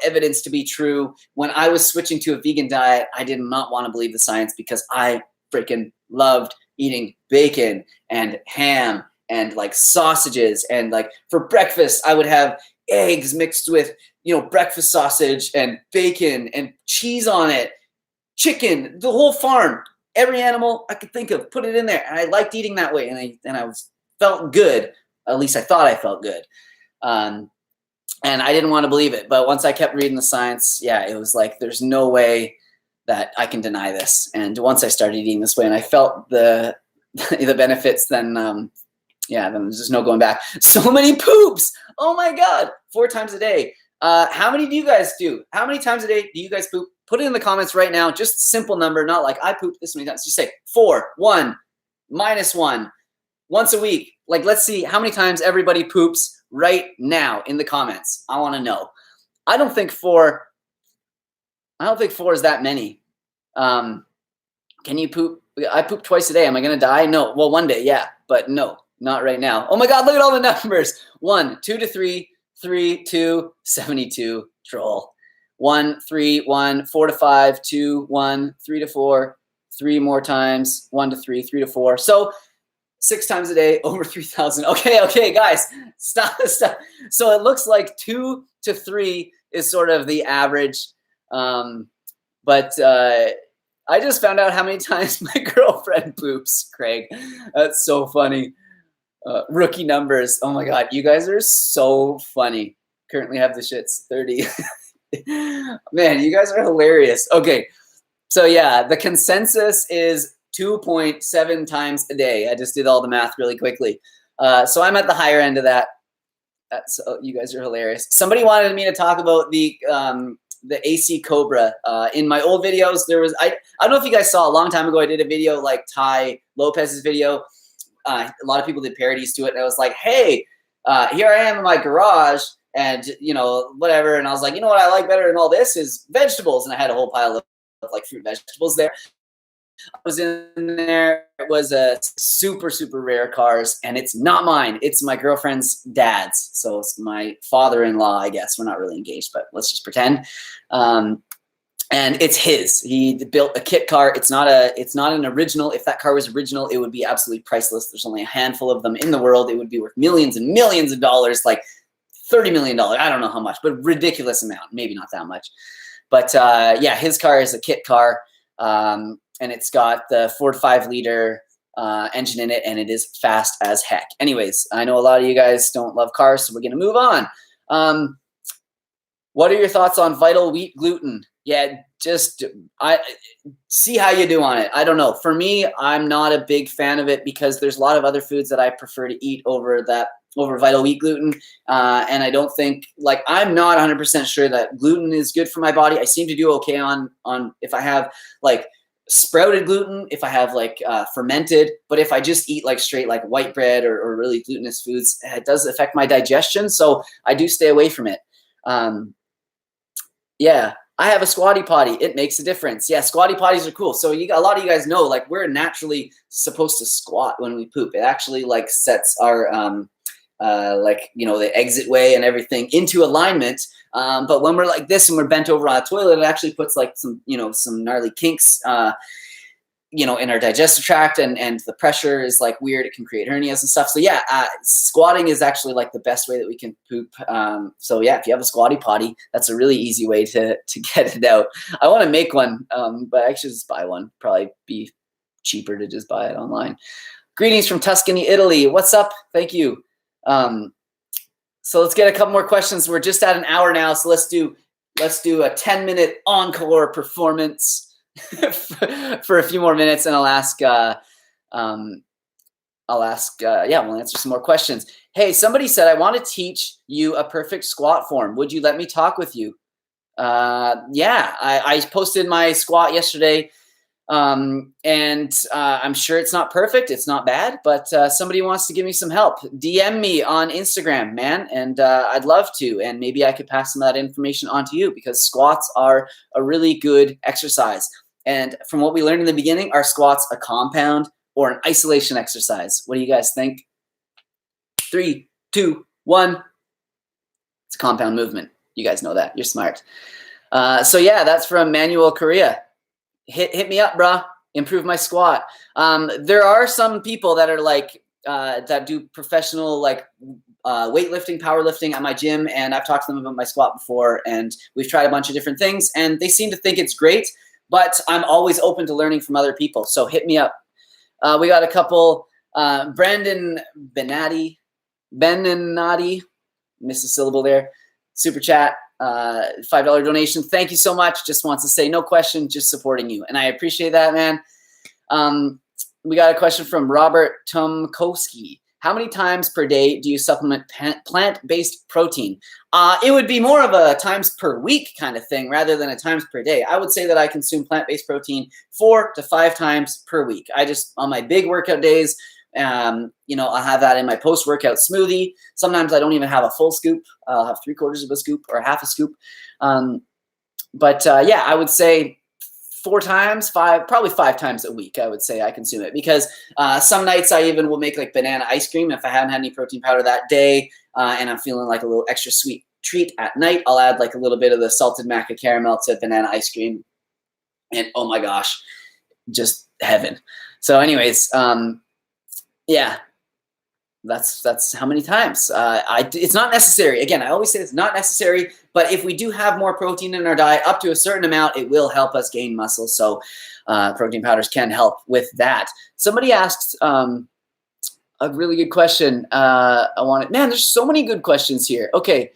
evidence to be true. When I was switching to a vegan diet, I did not want to believe the science because I freaking loved eating bacon and ham and like sausages. And like for breakfast, I would have eggs mixed with, breakfast sausage and bacon and cheese on it, chicken, the whole farm. Every animal I could think of, put it in there. And I liked eating that way. And I felt good. At least I thought I felt good. And I didn't want to believe it. But once I kept reading the science, yeah, it was like, there's no way that I can deny this. And once I started eating this way and I felt the benefits, then then there's just no going back. So many poops. Oh my God. 4 times a day. How many do you guys do? How many times a day do you guys poop? Put it in the comments right now. Just a simple number, not like I poop this many times. Just say 4, 1, -1, once a week. Like, let's see how many times everybody poops right now in the comments. I want to know. I don't think 4 is that many. Can you poop? I poop twice a day. Am I going to die? No. Well, one day, yeah, but no, not right now. Oh my God, look at all the numbers. 1, 2 to 3, 3, 2, 72, troll. 1, 3, 1, 4 to 5, 2, 1, 3 to 4, 3 more times, 1 to 3, 3 to 4. So 6 times a day, over 3,000. Okay, guys, stop. So it looks like 2 to 3 is sort of the average. But I just found out how many times my girlfriend poops, Craig. That's so funny. Rookie numbers. Oh my God, you guys are so funny. Currently have the shits 30. Man, you guys are hilarious. Okay, so yeah, the consensus is 2.7 times a day. I just did all the math really quickly. So I'm at the higher end of that. So you guys are hilarious. Somebody wanted me to talk about the AC Cobra. In my old videos, there was, I don't know if you guys saw a long time ago, I did a video like Ty Lopez's video. A lot of people did parodies to it. And I was like, hey, here I am in my garage and, whatever. And I was like, what I like better than all this is vegetables. And I had a whole pile of like fruit and vegetables there. I was in there. It was a super, super rare cars. And it's not mine. It's my girlfriend's dad's. So it's my father-in-law, I guess. We're not really engaged, but let's just pretend. And it's his. He built a kit car. It's not an original. If that car was original, it would be absolutely priceless. There's only a handful of them in the world. It would be worth millions and millions of dollars, like $30 million. I don't know how much, but ridiculous amount. Maybe not that much. But yeah, his car is a kit car. And it's got the 4 to 5 liter engine in it, and it is fast as heck. Anyways, I know a lot of you guys don't love cars, so we're going to move on. What are your thoughts on Vital Wheat Gluten? Yeah, just I see how you do on it. I don't know. For me, I'm not a big fan of it because there's a lot of other foods that I prefer to eat over Vital Wheat Gluten. And I don't think, like, I'm not 100% sure that gluten is good for my body. I seem to do okay on if I have like sprouted gluten, if I have like fermented, but if I just eat like straight like white bread or really glutinous foods, it does affect my digestion. So I do stay away from it. Yeah, I have a squatty potty. It makes a difference. Yeah, squatty potties are cool. So a lot of you guys know, like, we're naturally supposed to squat when we poop. It actually like sets our like, you know, the exit way and everything into alignment. But when we're like this and we're bent over on a toilet, it actually puts like some, you know, some gnarly kinks, you know, in our digestive tract, and the pressure is like weird. It can create hernias and stuff. So yeah, squatting is actually like the best way that we can poop. So yeah, if you have a squatty potty, that's a really easy way to get it out. I want to make one, but I should just buy one. Probably be cheaper to just buy it online. Greetings from Tuscany, Italy. What's up? Thank you. So let's get a couple more questions. We're just at an hour now, so let's do a 10-minute encore performance for a few more minutes, and we'll answer some more questions. Hey, somebody said, I want to teach you a perfect squat form. Would you let me talk with you? Yeah, I posted my squat yesterday. I'm sure it's not perfect. It's not bad, but somebody wants to give me some help. DM me on Instagram, man. And I'd love to. And maybe I could pass some of that information on to you, because squats are a really good exercise. And from what we learned in the beginning, are squats a compound or an isolation exercise? What do you guys think? 3, 2, 1. It's a compound movement. You guys know that. You're smart. So yeah, that's from Manuel Correa. Hit me up, bruh. Improve my squat. There are some people that are like that do professional like weightlifting, powerlifting at my gym, and I've talked to them about my squat before, and we've tried a bunch of different things, and they seem to think it's great. But I'm always open to learning from other people, so hit me up. We got a couple. Brandon Benatti, missed a syllable there. Super chat. $5 donation. Thank you so much. Just wants to say no question, just supporting you. And I appreciate that, man. We got a question from Robert Tomkowski. How many times per day do you supplement plant-based protein? It would be more of a times per week kind of thing rather than a times per day. I would say that I consume plant-based protein 4 to 5 times per week. I just, on my big workout days, you know, I'll have that in my post-workout smoothie. Sometimes I don't even have a full scoop. I'll have 3/4 of a scoop or half a scoop. Yeah, I would say 4 times, probably 5 times a week, I would say I consume it, because some nights I even will make like banana ice cream. If I haven't had any protein powder that day and I'm feeling like a little extra sweet treat at night, I'll add like a little bit of the salted maca caramel to banana ice cream. And oh my gosh, just heaven. So anyways, yeah, that's how many times. It's not necessary. Again, I always say it's not necessary, but if we do have more protein in our diet up to a certain amount, it will help us gain muscle. So protein powders can help with that. Somebody asked a really good question. Man, there's so many good questions here. Okay.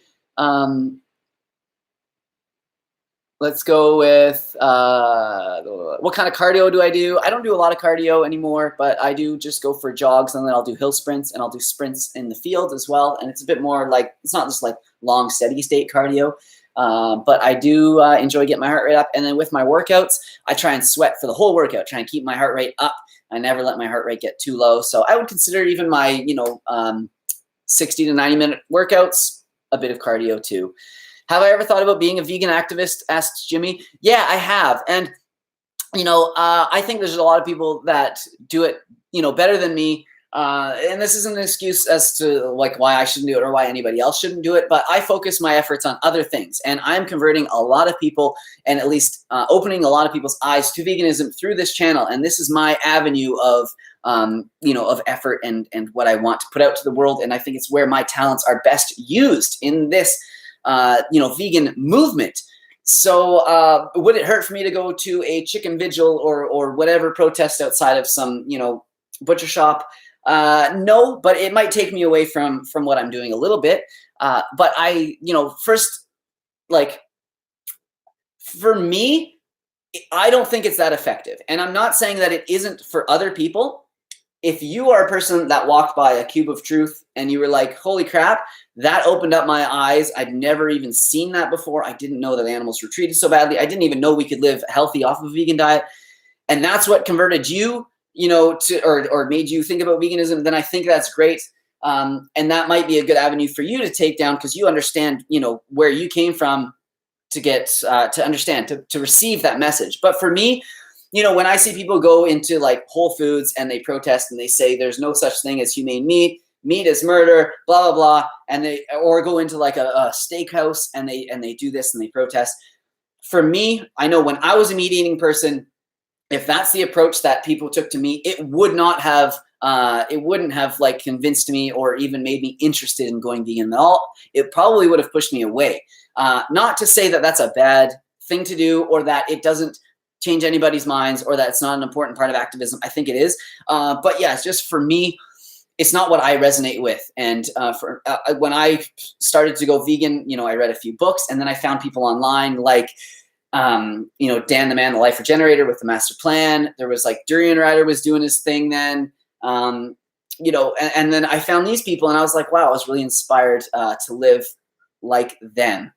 Let's go with what kind of cardio do I do? I don't do a lot of cardio anymore, but I do just go for jogs, and then I'll do hill sprints, and I'll do sprints in the field as well. And it's a bit more like, it's not just like long, steady state cardio, but I do enjoy getting my heart rate up. And then with my workouts, I try and sweat for the whole workout, try and keep my heart rate up. I never let my heart rate get too low. So I would consider even my, 60 to 90 minute workouts a bit of cardio too. Have I ever thought about being a vegan activist? Asked Jimmy. Yeah, I have. And, I think there's a lot of people that do it, better than me. And this isn't an excuse as to like why I shouldn't do it or why anybody else shouldn't do it. But I focus my efforts on other things. And I'm converting a lot of people, and at least opening a lot of people's eyes to veganism through this channel. And this is my avenue of effort and what I want to put out to the world. And I think it's where my talents are best used in this vegan movement. So would it hurt for me to go to a chicken vigil or whatever protest outside of some, butcher shop? No, but it might take me away from what I'm doing a little bit. But I, first, like, for me, I don't think it's that effective. And I'm not saying that it isn't for other people. If you are a person that walked by a cube of truth and you were like, holy crap, that opened up my eyes. I'd never even seen that before. I didn't know that animals were treated so badly. I didn't even know we could live healthy off of a vegan diet. And that's what converted you, to, or made you think about veganism. Then I think that's great. And that might be a good avenue for you to take down, because you understand, where you came from to get, to understand, to receive that message. But for me, when I see people go into like Whole Foods and they protest and they say there's no such thing as humane meat, meat is murder, blah, blah, blah. And or go into like a steakhouse and they do this and they protest. For me, I know when I was a meat eating person, if that's the approach that people took to me, it wouldn't have like convinced me or even made me interested in going vegan at all. It probably would have pushed me away. Not to say that that's a bad thing to do or that it doesn't change anybody's minds or that it's not an important part of activism. I think it is. But yeah, it's just for me, it's not what I resonate with. And when I started to go vegan, I read a few books and then I found people online like, Dan the Man, the Life Regenerator with the Master Plan. There was like Durian Rider was doing his thing then, and then I found these people and I was like, wow, I was really inspired to live like them.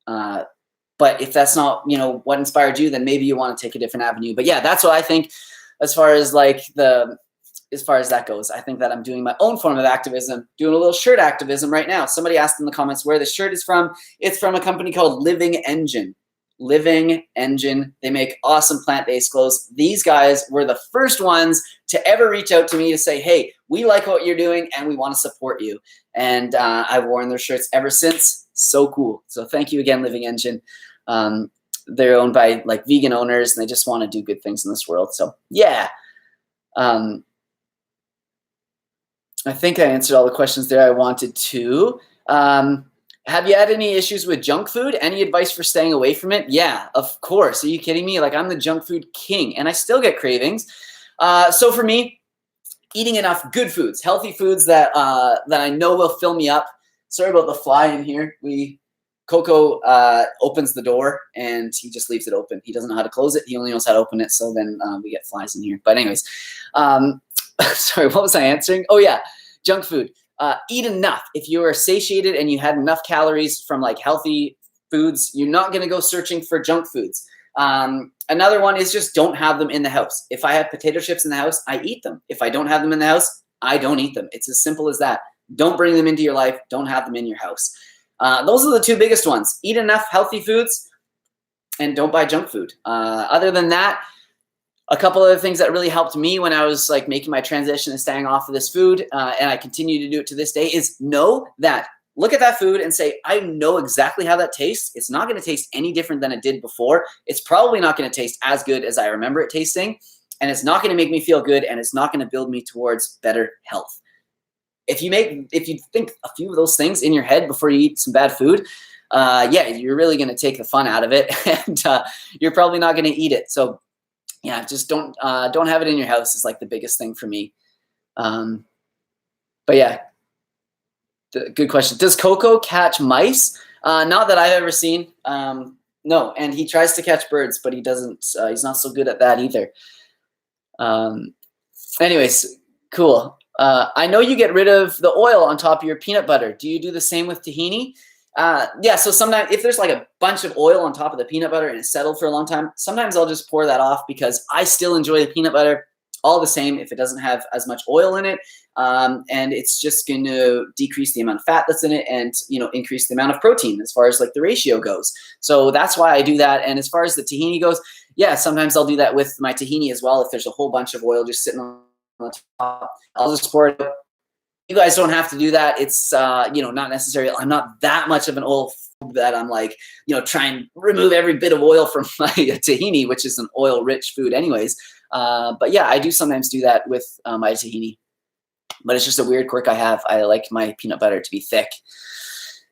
But if that's not, what inspired you, then maybe you want to take a different avenue. But yeah, that's what I think as far as that goes. I think that I'm doing my own form of activism, doing a little shirt activism right now. Somebody asked in the comments where the shirt is from. It's from a company called Living Engine. Living Engine. They make awesome plant-based clothes. These guys were the first ones to ever reach out to me to say, hey, we like what you're doing and we want to support you. And I've worn their shirts ever since. So cool. So thank you again, Living Engine. They're owned by like vegan owners and they just want to do good things in this world. So yeah. I think I answered all the questions there I wanted to. Have you had any issues with junk food? Any advice for staying away from it? Yeah, of course. Are you kidding me? Like, I'm the junk food king and I still get cravings. So for me, eating enough good foods, healthy foods that I know will fill me up. Sorry about the fly in here. Coco opens the door and he just leaves it open. He doesn't know how to close it. He only knows how to open it. So then we get flies in here. But anyways, sorry, what was I answering? Oh yeah, junk food. Eat enough. If you are satiated and you had enough calories from like healthy foods, you're not going to go searching for junk foods. Another one is just don't have them in the house. If I have potato chips in the house, I eat them. If I don't have them in the house, I don't eat them. It's as simple as that. Don't bring them into your life. Don't have them in your house. Those are the two biggest ones. Eat enough healthy foods and don't buy junk food. Other than that, a couple other things that really helped me when I was like making my transition and staying off of this food, and I continue to do it to this day, is look at that food and say, I know exactly how that tastes. It's not going to taste any different than it did before. It's probably not going to taste as good as I remember it tasting, and it's not going to make me feel good, and it's not going to build me towards better health. If you think a few of those things in your head before you eat some bad food, you're really going to take the fun out of it, and you're probably not going to eat it. So yeah, just don't have it in your house is like the biggest thing for me. But yeah, good question. Does Coco catch mice? Not that I've ever seen. No, and he tries to catch birds, but he doesn't. He's not so good at that either. Anyways, cool. I know you get rid of the oil on top of your peanut butter. Do you do the same with tahini? Yeah, so sometimes if there's like a bunch of oil on top of the peanut butter and it's settled for a long time, sometimes I'll just pour that off because I still enjoy the peanut butter all the same if it doesn't have as much oil in it. And it's just going to decrease the amount of fat that's in it and, increase the amount of protein as far as like the ratio goes. So that's why I do that. And as far as the tahini goes, yeah, sometimes I'll do that with my tahini as well. If there's a whole bunch of oil just sitting on the top, I'll just pour it. You guys don't have to do that. It's, not necessary. I'm not that much of an oil that I'm like, try and remove every bit of oil from my tahini, which is an oil-rich food anyways. But yeah, I do sometimes do that with my tahini. But it's just a weird quirk I have. I like my peanut butter to be thick.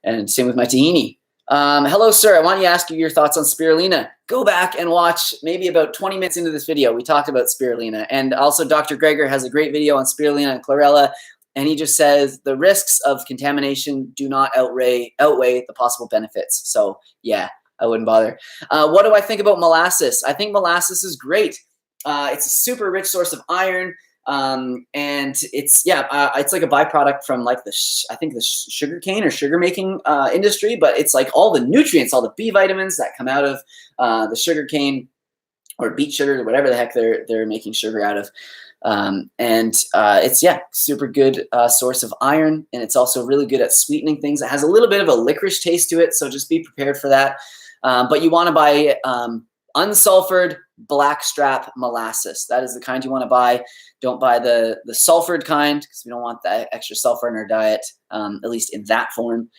And same with my tahini. Hello, sir. I want to ask you your thoughts on spirulina. Go back and watch maybe about 20 minutes into this video. We talked about spirulina. And also Dr. Greger has a great video on spirulina and chlorella. And he just says the risks of contamination do not outweigh the possible benefits. So yeah, I wouldn't bother. What do I think about molasses? I think molasses is great. It's a super rich source of iron. And it's like a byproduct from like the sugarcane or sugar making industry, but it's like all the nutrients, all the B vitamins that come out of the sugarcane or beet sugar or whatever the heck they're making sugar out of. It's super good source of iron, and it's also really good at sweetening things. It has a little bit of a licorice taste to it, so just be prepared for that. But you want to buy unsulfured, blackstrap molasses. That is the kind you want to buy. Don't buy the sulfured kind because we don't want that extra sulfur in our diet, at least in that form.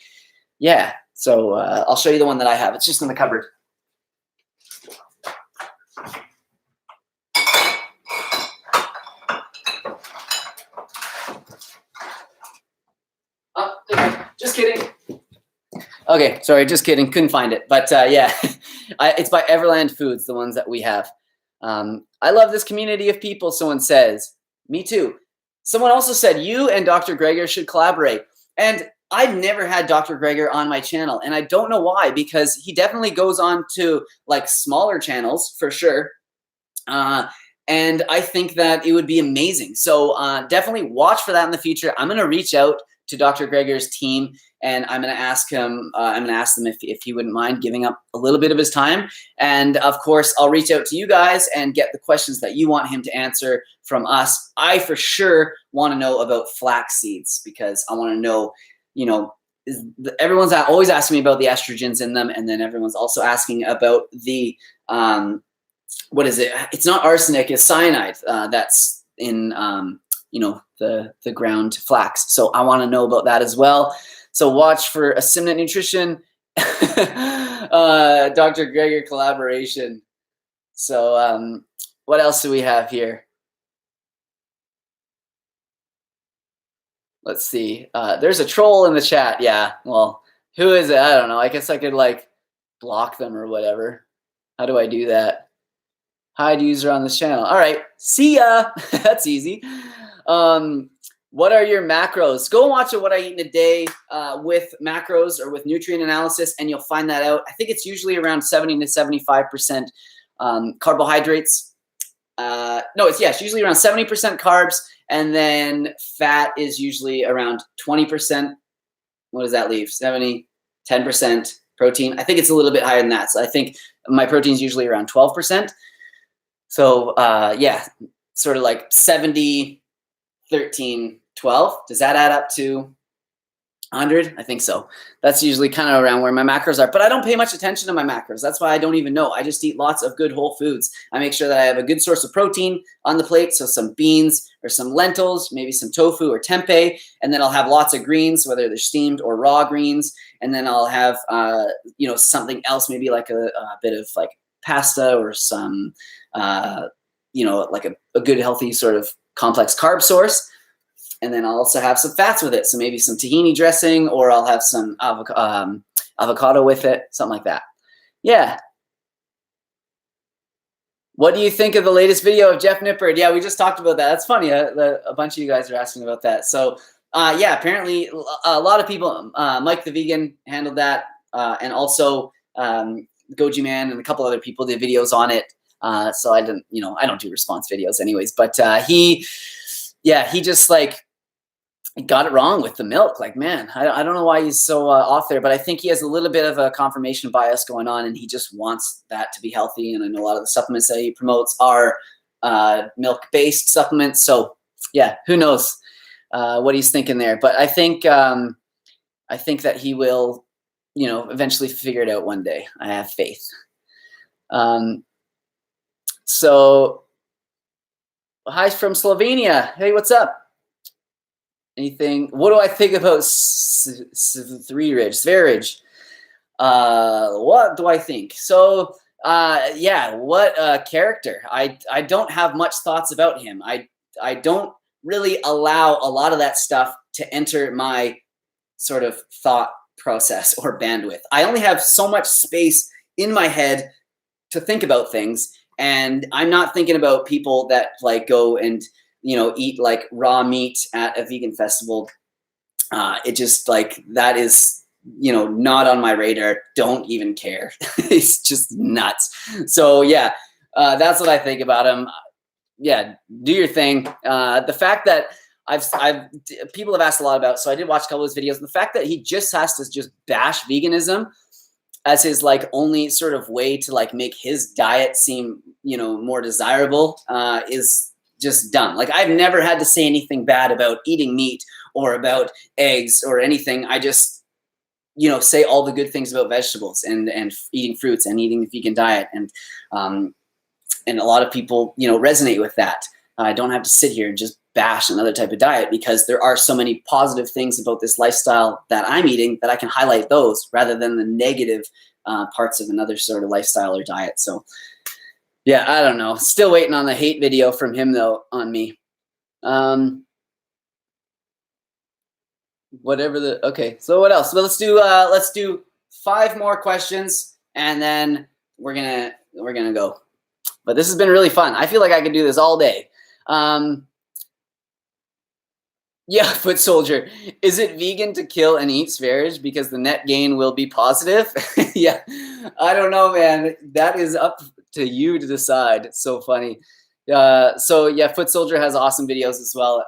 Yeah, so I'll show you the one that I have. It's just in the cupboard. Oh, just kidding. Okay, sorry, just kidding. Couldn't find it. But yeah, it's by Everland Foods, the ones that we have. I love this community of people, someone says. Me too. Someone also said, you and Dr. Greger should collaborate. And I've never had Dr. Greger on my channel, and I don't know why, because he definitely goes on to like smaller channels for sure. And I think that it would be amazing. So definitely watch for that in the future. I'm going to reach out to Dr. Greger's team, and I'm going to ask him, I'm going to ask them if he wouldn't mind giving up a little bit of his time. And of course, I'll reach out to you guys and get the questions that you want him to answer from us. I for sure want to know about flax seeds, because I want to know, you know, everyone's always asking me about the estrogens in them. And then everyone's also asking about the, what is it? It's not arsenic, it's cyanide that's in, you know, the ground flax. So I want to know about that as well. So watch for a Simnett Nutrition, Dr. Greger collaboration. So what else do we have here? Let's see. There's a troll in the chat. Yeah, well, who is it? I don't know. I guess I could like block them or whatever. How do I do that? Hide user on this channel. All right. See ya. That's easy. What are your macros? Go and watch What I Eat in a Day with macros or with nutrient analysis, and you'll find that out. I think it's usually around 70 to 75% carbohydrates. No, it's usually around 70% carbs, and then fat is usually around 20%. What does that leave? 10% protein. I think it's a little bit higher than that. So I think my protein is usually around 12%. So yeah, sort of like 70, 13, 12. Does that add up to 100? I think so. That's usually kind of around where my macros are, but I don't pay much attention to my macros. That's why I don't even know. I just eat lots of good whole foods. I make sure that I have a good source of protein on the plate. So some beans or some lentils, maybe some tofu or tempeh, and then I'll have lots of greens, whether they're steamed or raw greens. And then I'll have, you know, something else, maybe like a bit of like pasta or some, you know, like a good healthy sort of complex carb source. And then I'll also have some fats with it. So maybe some tahini dressing, or I'll have some avocado with it, something like that. Yeah. What do you think of the latest video of Jeff Nippert? Yeah, we just talked about that. That's funny. A bunch of you guys are asking about that. So yeah, apparently a lot of people, Mike the Vegan handled that. And also Goji Man and a couple other people did videos on it. So I didn't, you know, I don't do response videos anyways, but he just like got it wrong with the milk. Like, man, I don't know why he's so off there, but I think he has a little bit of a confirmation bias going on, and he just wants that to be healthy. And I know a lot of the supplements that he promotes are milk-based supplements. So yeah, who knows what he's thinking there. But I think that he will, you know, eventually figure it out one day. I have faith. So hi from Slovenia. Hey, what's up? Anything? What do I think about Sverige? What do I think? So yeah, what a character. I don't have much thoughts about him. I don't really allow a lot of that stuff to enter my sort of thought process or bandwidth. I only have so much space in my head to think about things. And I'm not thinking about people that like go and, you know, eat like raw meat at a vegan festival. It just like, that is, you know, not on my radar. Don't even care. It's just nuts. So yeah, that's what I think about him. Yeah, do your thing. The fact that people have asked a lot about, so I did watch a couple of his videos. The fact that he just has to just bash veganism as his like only sort of way to like make his diet seem, you know, more desirable is just dumb. Like, I've never had to say anything bad about eating meat or about eggs or anything. I just, you know, say all the good things about vegetables and eating fruits and eating the vegan diet. And a lot of people, resonate with that. I don't have to sit here and just bash another type of diet, because there are so many positive things about this lifestyle that I'm eating that I can highlight those rather than the negative parts of another sort of lifestyle or diet. So yeah, I don't know. Still waiting on the hate video from him though on me. Okay. So what else? Well, let's do 5 more questions and then we're gonna go. But this has been really fun. I feel like I could do this all day. Yeah, foot soldier. Is it vegan to kill and eat sphaerage because the net gain will be positive? Yeah, I don't know, man. That is up to you to decide. It's so funny. So yeah, foot soldier has awesome videos as well.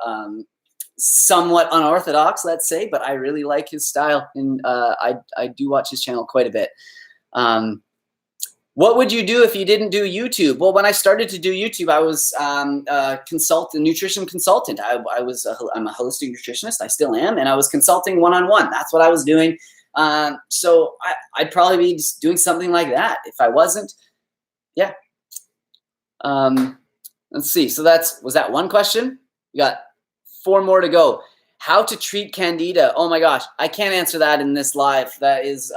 Somewhat unorthodox, let's say, but I really like his style, and I do watch his channel quite a bit. What would you do if you didn't do YouTube? Well, when I started to do YouTube, I was a nutrition consultant. I'm a holistic nutritionist. I still am, and I was consulting one-on-one. That's what I was doing. So I'd probably be just doing something like that. If I wasn't, yeah. Let's see. So was that one question? We got 4 more to go. How to treat Candida? Oh my gosh, I can't answer that in this live. That is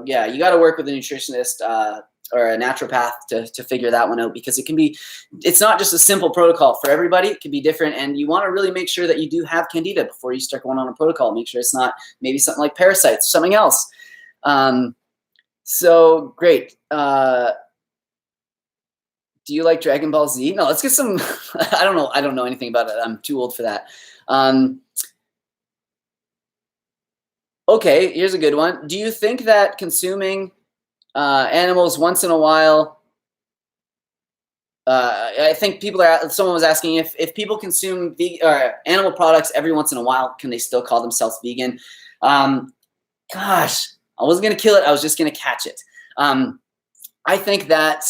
yeah, you got to work with a nutritionist or a naturopath to figure that one out, because it's not just a simple protocol for everybody. It can be different, and you want to really make sure that you do have Candida before you start going on a protocol. Make sure it's not maybe something like parasites or something else. So great. Do you like Dragon Ball Z? No, let's get some. I don't know anything about it. I'm too old for that. Okay, here's a good one. Do you think that consuming animals once in a while? I think someone was asking if people consume animal products every once in a while, can they still call themselves vegan? Gosh, I wasn't gonna kill it. I was just gonna catch it. I think that.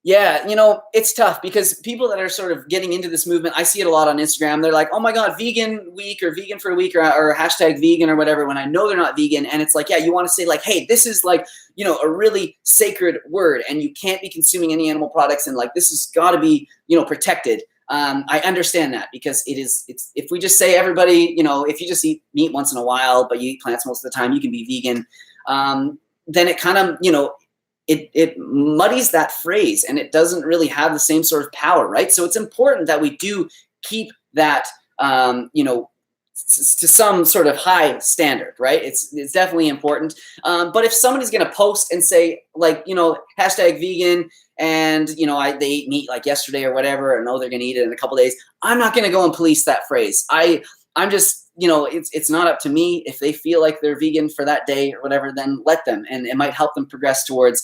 Yeah, it's tough, because people that are sort of getting into this movement, I see it a lot on Instagram. They're like, oh my God, vegan week or vegan for a week or hashtag vegan or whatever, when I know they're not vegan. And it's like, yeah, you want to say like, hey, this is like, a really sacred word, and you can't be consuming any animal products, and like, this has got to be, protected. I understand that, because it's if we just say everybody, if you just eat meat once in a while, but you eat plants most of the time, you can be vegan. Then it kind of, it muddies that phrase, and it doesn't really have the same sort of power, right? So it's important that we do keep that, to some sort of high standard, right? It's definitely important. But if somebody's going to post and say like, hashtag vegan, and they ate meat like yesterday or whatever, and know they're going to eat it in a couple days, I'm not going to go and police that phrase. I'm just, it's not up to me. If they feel like they're vegan for that day or whatever, then let them, and it might help them progress towards,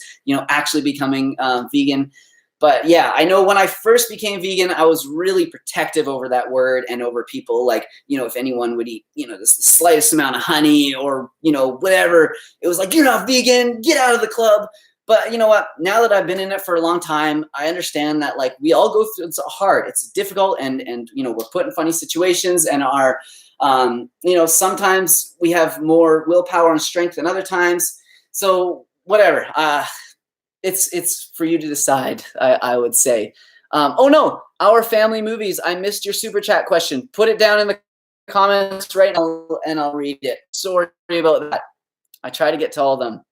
actually becoming vegan. But yeah, I know when I first became vegan, I was really protective over that word and over people. Like, if anyone would eat, the slightest amount of honey or, whatever, it was like, you're not vegan, get out of the club. But you know what? Now that I've been in it for a long time, I understand that like we all go through, it's hard, it's difficult, and we're put in funny situations, and sometimes we have more willpower and strength than other times. So whatever, it's for you to decide, I would say. Oh no, our family movies. I missed your super chat question. Put it down in the comments right now, and I'll read it. Sorry about that. I try to get to all of them.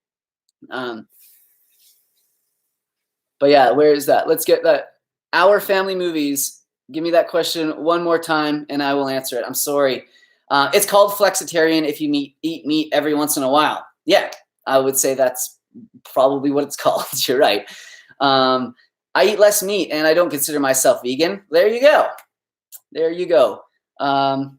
But yeah, where is that? Let's get that. Our family movies. Give me that question one more time, and I will answer it. I'm sorry. It's called flexitarian if you eat meat every once in a while. Yeah, I would say that's probably what it's called. You're right. I eat less meat, and I don't consider myself vegan. There you go. There you go. All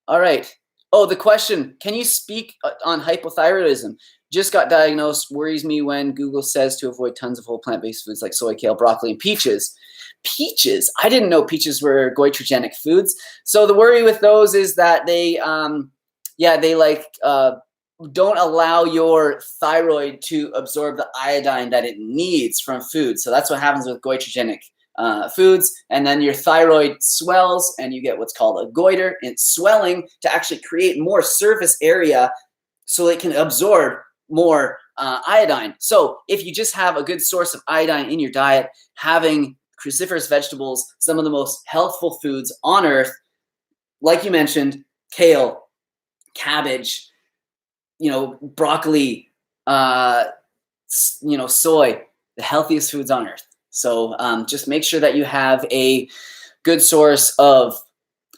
right. Oh, the question. Can you speak on hypothyroidism? Just got diagnosed. Worries me when Google says to avoid tons of whole plant-based foods like soy, kale, broccoli, and peaches. Peaches? I didn't know peaches were goitrogenic foods. So the worry with those is that they don't allow your thyroid to absorb the iodine that it needs from food. So that's what happens with goitrogenic foods. And then your thyroid swells, and you get what's called a goiter. And it's swelling to actually create more surface area so it can absorb more iodine. So if you just have a good source of iodine in your diet, having cruciferous vegetables, some of the most healthful foods on earth, like you mentioned, kale, cabbage, broccoli, soy, the healthiest foods on earth. So just make sure that you have a good source of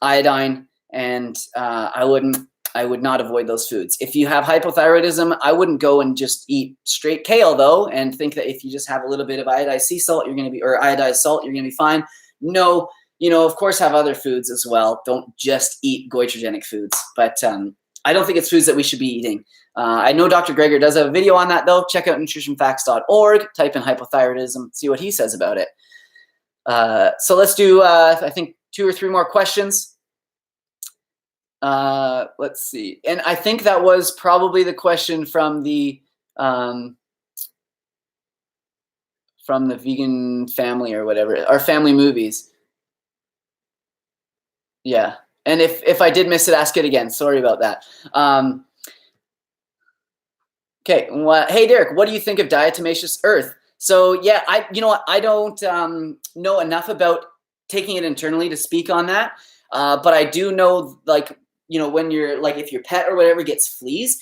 iodine, and I would not avoid those foods. If you have hypothyroidism, I wouldn't go and just eat straight kale though, and think that if you just have a little bit of iodized sea salt, or iodized salt, you're gonna be fine. No, of course have other foods as well. Don't just eat goitrogenic foods, but I don't think it's foods that we should be eating. I know Dr. Greger does have a video on that though. Check out nutritionfacts.org, type in hypothyroidism, see what he says about it. So let's do, I think 2 or 3 more questions. Let's see. And I think that was probably the question from the vegan family or whatever, our family movies. Yeah. And if I did miss it, ask it again. Sorry about that. Okay. Well, hey, Derek, what do you think of diatomaceous earth? So yeah, I don't know enough about taking it internally to speak on that. But I do know, when you're if your pet or whatever gets fleas,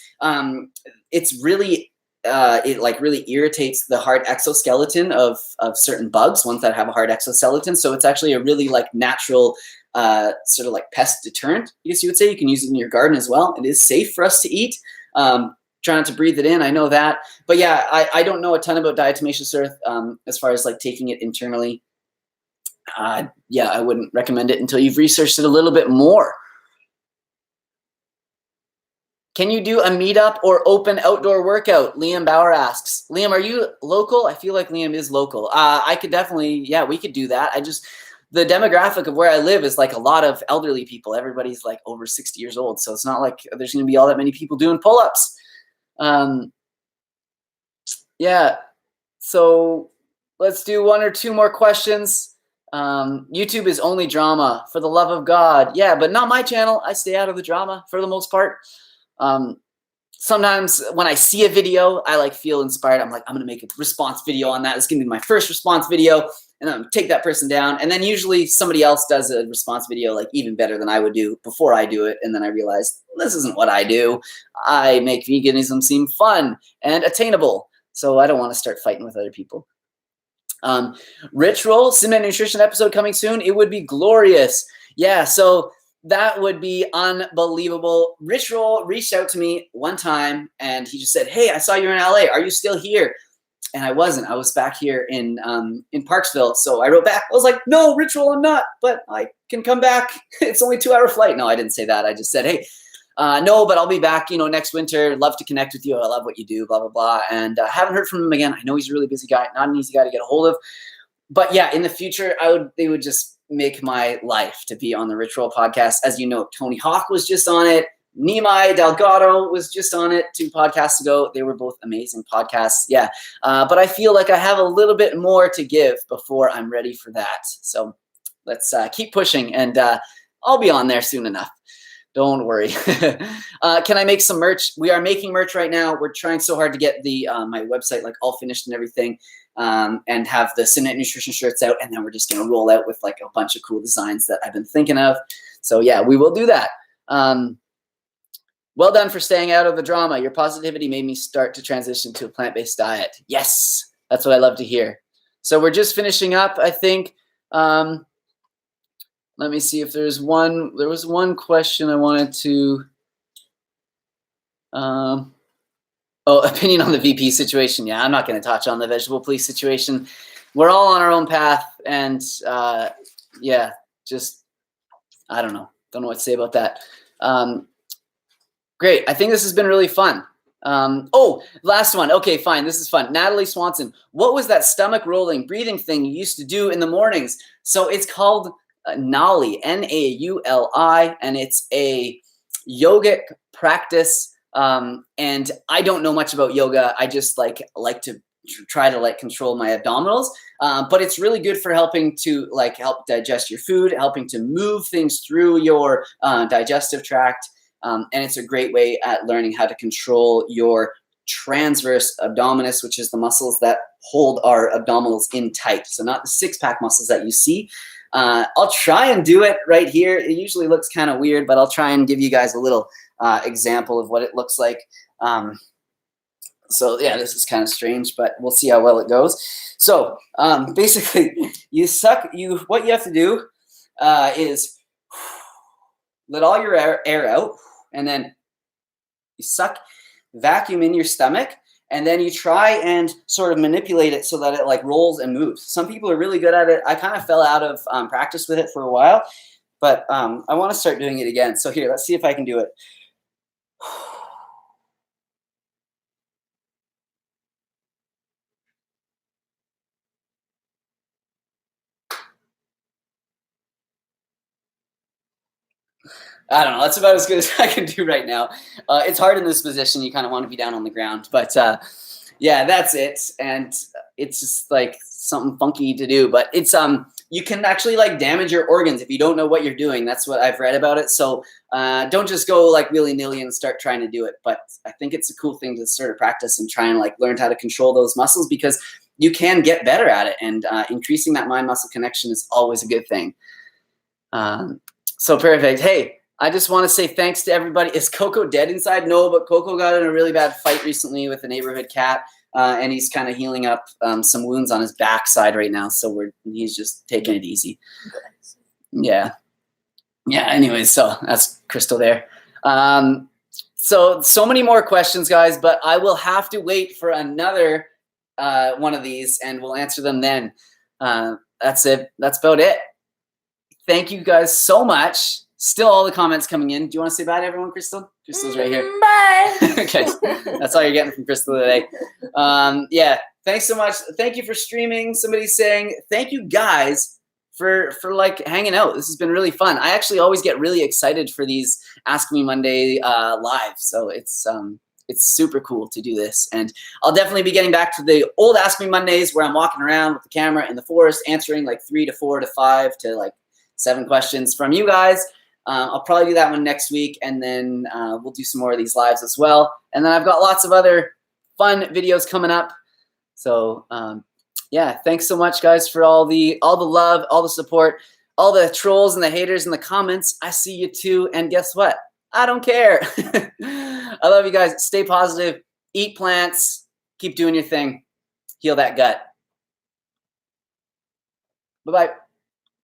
it's really, it really irritates the hard exoskeleton of certain bugs, ones that have a hard exoskeleton. So it's actually a really natural sort of pest deterrent, I guess you would say. You can use it in your garden as well. It is safe for us to eat. Try not to breathe it in. I know that. But yeah, I don't know a ton about diatomaceous earth as far as taking it internally. Yeah, I wouldn't recommend it until you've researched it a little bit more. Can you do a meetup or open outdoor workout? Liam Bauer asks. Liam, are you local? I feel like Liam is local. I could definitely, yeah, we could do that. The demographic of where I live is a lot of elderly people. Everybody's over 60 years old. So it's not like there's going to be all that many people doing pull-ups. Yeah. So let's do 1 or 2 more questions. YouTube is only drama, for the love of God. Yeah, but not my channel. I stay out of the drama for the most part. Sometimes when I see a video, I feel inspired. I'm I'm gonna make a response video on that. It's gonna be my first response video, and I'm gonna take that person down. And then usually somebody else does a response video even better than I would do before I do it. And then I realize this isn't what I do. I make veganism seem fun and attainable. So I don't want to start fighting with other people. Rich Roll, Simnett Nutrition episode coming soon. It would be glorious. Yeah, so that would be unbelievable. Rich Roll reached out to me one time and he just said, hey, I saw you're in LA. Are you still here? And I wasn't. I was back here in Parksville. So I wrote back. I was like, no, Rich Roll, I'm not, but I can come back. It's only a 2-hour flight. No, I didn't say that. I just said, hey, no, but I'll be back, next winter. Love to connect with you. I love what you do, blah, blah, blah. And haven't heard from him again. I know he's a really busy guy, not an easy guy to get a hold of. But yeah, in the future, they would just make my life to be on the Rich Roll podcast. As you know, Tony Hawk was just on it. Nimai Delgado was just on it 2 podcasts ago. They were both amazing podcasts. Yeah. But I feel like I have a little bit more to give before I'm ready for that. So let's keep pushing, and I'll be on there soon enough. Don't worry. Can I make some merch? We are making merch right now. We're trying so hard to get the my website all finished and everything, and have the Simnett Nutrition shirts out. And then we're just going to roll out with a bunch of cool designs that I've been thinking of. So yeah, we will do that. Well done for staying out of the drama. Your positivity made me start to transition to a plant-based diet. Yes, that's what I love to hear. So we're just finishing up, I think. Let me see if there's one. There was one question I wanted to. Opinion on the VP situation. Yeah, I'm not going to touch on the vegetable police situation. We're all on our own path, and yeah, just I don't know. Don't know what to say about that. Great. I think this has been really fun. Last one. Okay, fine. This is fun. Natalie Swanson. What was that stomach rolling, breathing thing you used to do in the mornings? So it's called Nauli, Nauli, and it's a yogic practice. And I don't know much about yoga. I just like to try to control my abdominals. But it's really good for helping to help digest your food, helping to move things through your digestive tract. And it's a great way at learning how to control your transverse abdominis, which is the muscles that hold our abdominals in tight. So not the six-pack muscles that you see. I'll try and do it right here. It usually looks kind of weird, but I'll try and give you guys a little example of what it looks like. So yeah, this is kind of strange, but we'll see how well it goes. So basically, what you have to do is let all your air out, and then you suck, vacuum in your stomach, and then you try and sort of manipulate it so that it like rolls and moves. Some people are really good at it. I kind of fell out of practice with it for a while, but I want to start doing it again. So here, let's see if I can do it. I don't know. That's about as good as I can do right now. It's hard in this position. You kind of want to be down on the ground. But yeah, that's it. And it's just like something funky to do. But it's you can actually like damage your organs if you don't know what you're doing. That's what I've read about it. So don't just go like willy-nilly and start trying to do it. But I think it's a cool thing to sort of practice and try and like learn how to control those muscles, because you can get better at it. And increasing that mind-muscle connection is always a good thing. So perfect. Hey, I just want to say thanks to everybody. Is Coco dead inside? No, but Coco got in a really bad fight recently with a neighborhood cat, and he's kind of healing up some wounds on his backside right now. So he's just taking it easy. Yeah. Yeah. Anyways, so that's Crystal there. So many more questions, guys, but I will have to wait for another one of these, and we'll answer them then. That's it. That's about it. Thank you guys so much. Still all the comments coming in. Do you want to say bye to everyone, Crystal? Crystal's right here. Bye. Okay. That's all you're getting from Crystal today. Yeah. Thanks so much. Thank you for streaming. Somebody's saying thank you guys for like hanging out. This has been really fun. I actually always get really excited for these Ask Me Monday live. So it's super cool to do this. And I'll definitely be getting back to the old Ask Me Mondays where I'm walking around with the camera in the forest answering like 3 to 4 to 5 to like 7 questions from you guys. I'll probably do that one next week, and then we'll do some more of these lives as well. And then I've got lots of other fun videos coming up. So yeah, thanks so much, guys, for all the love, all the support, all the trolls and the haters in the comments. I see you too, and guess what? I don't care. I love you guys. Stay positive. Eat plants. Keep doing your thing. Heal that gut. Bye-bye.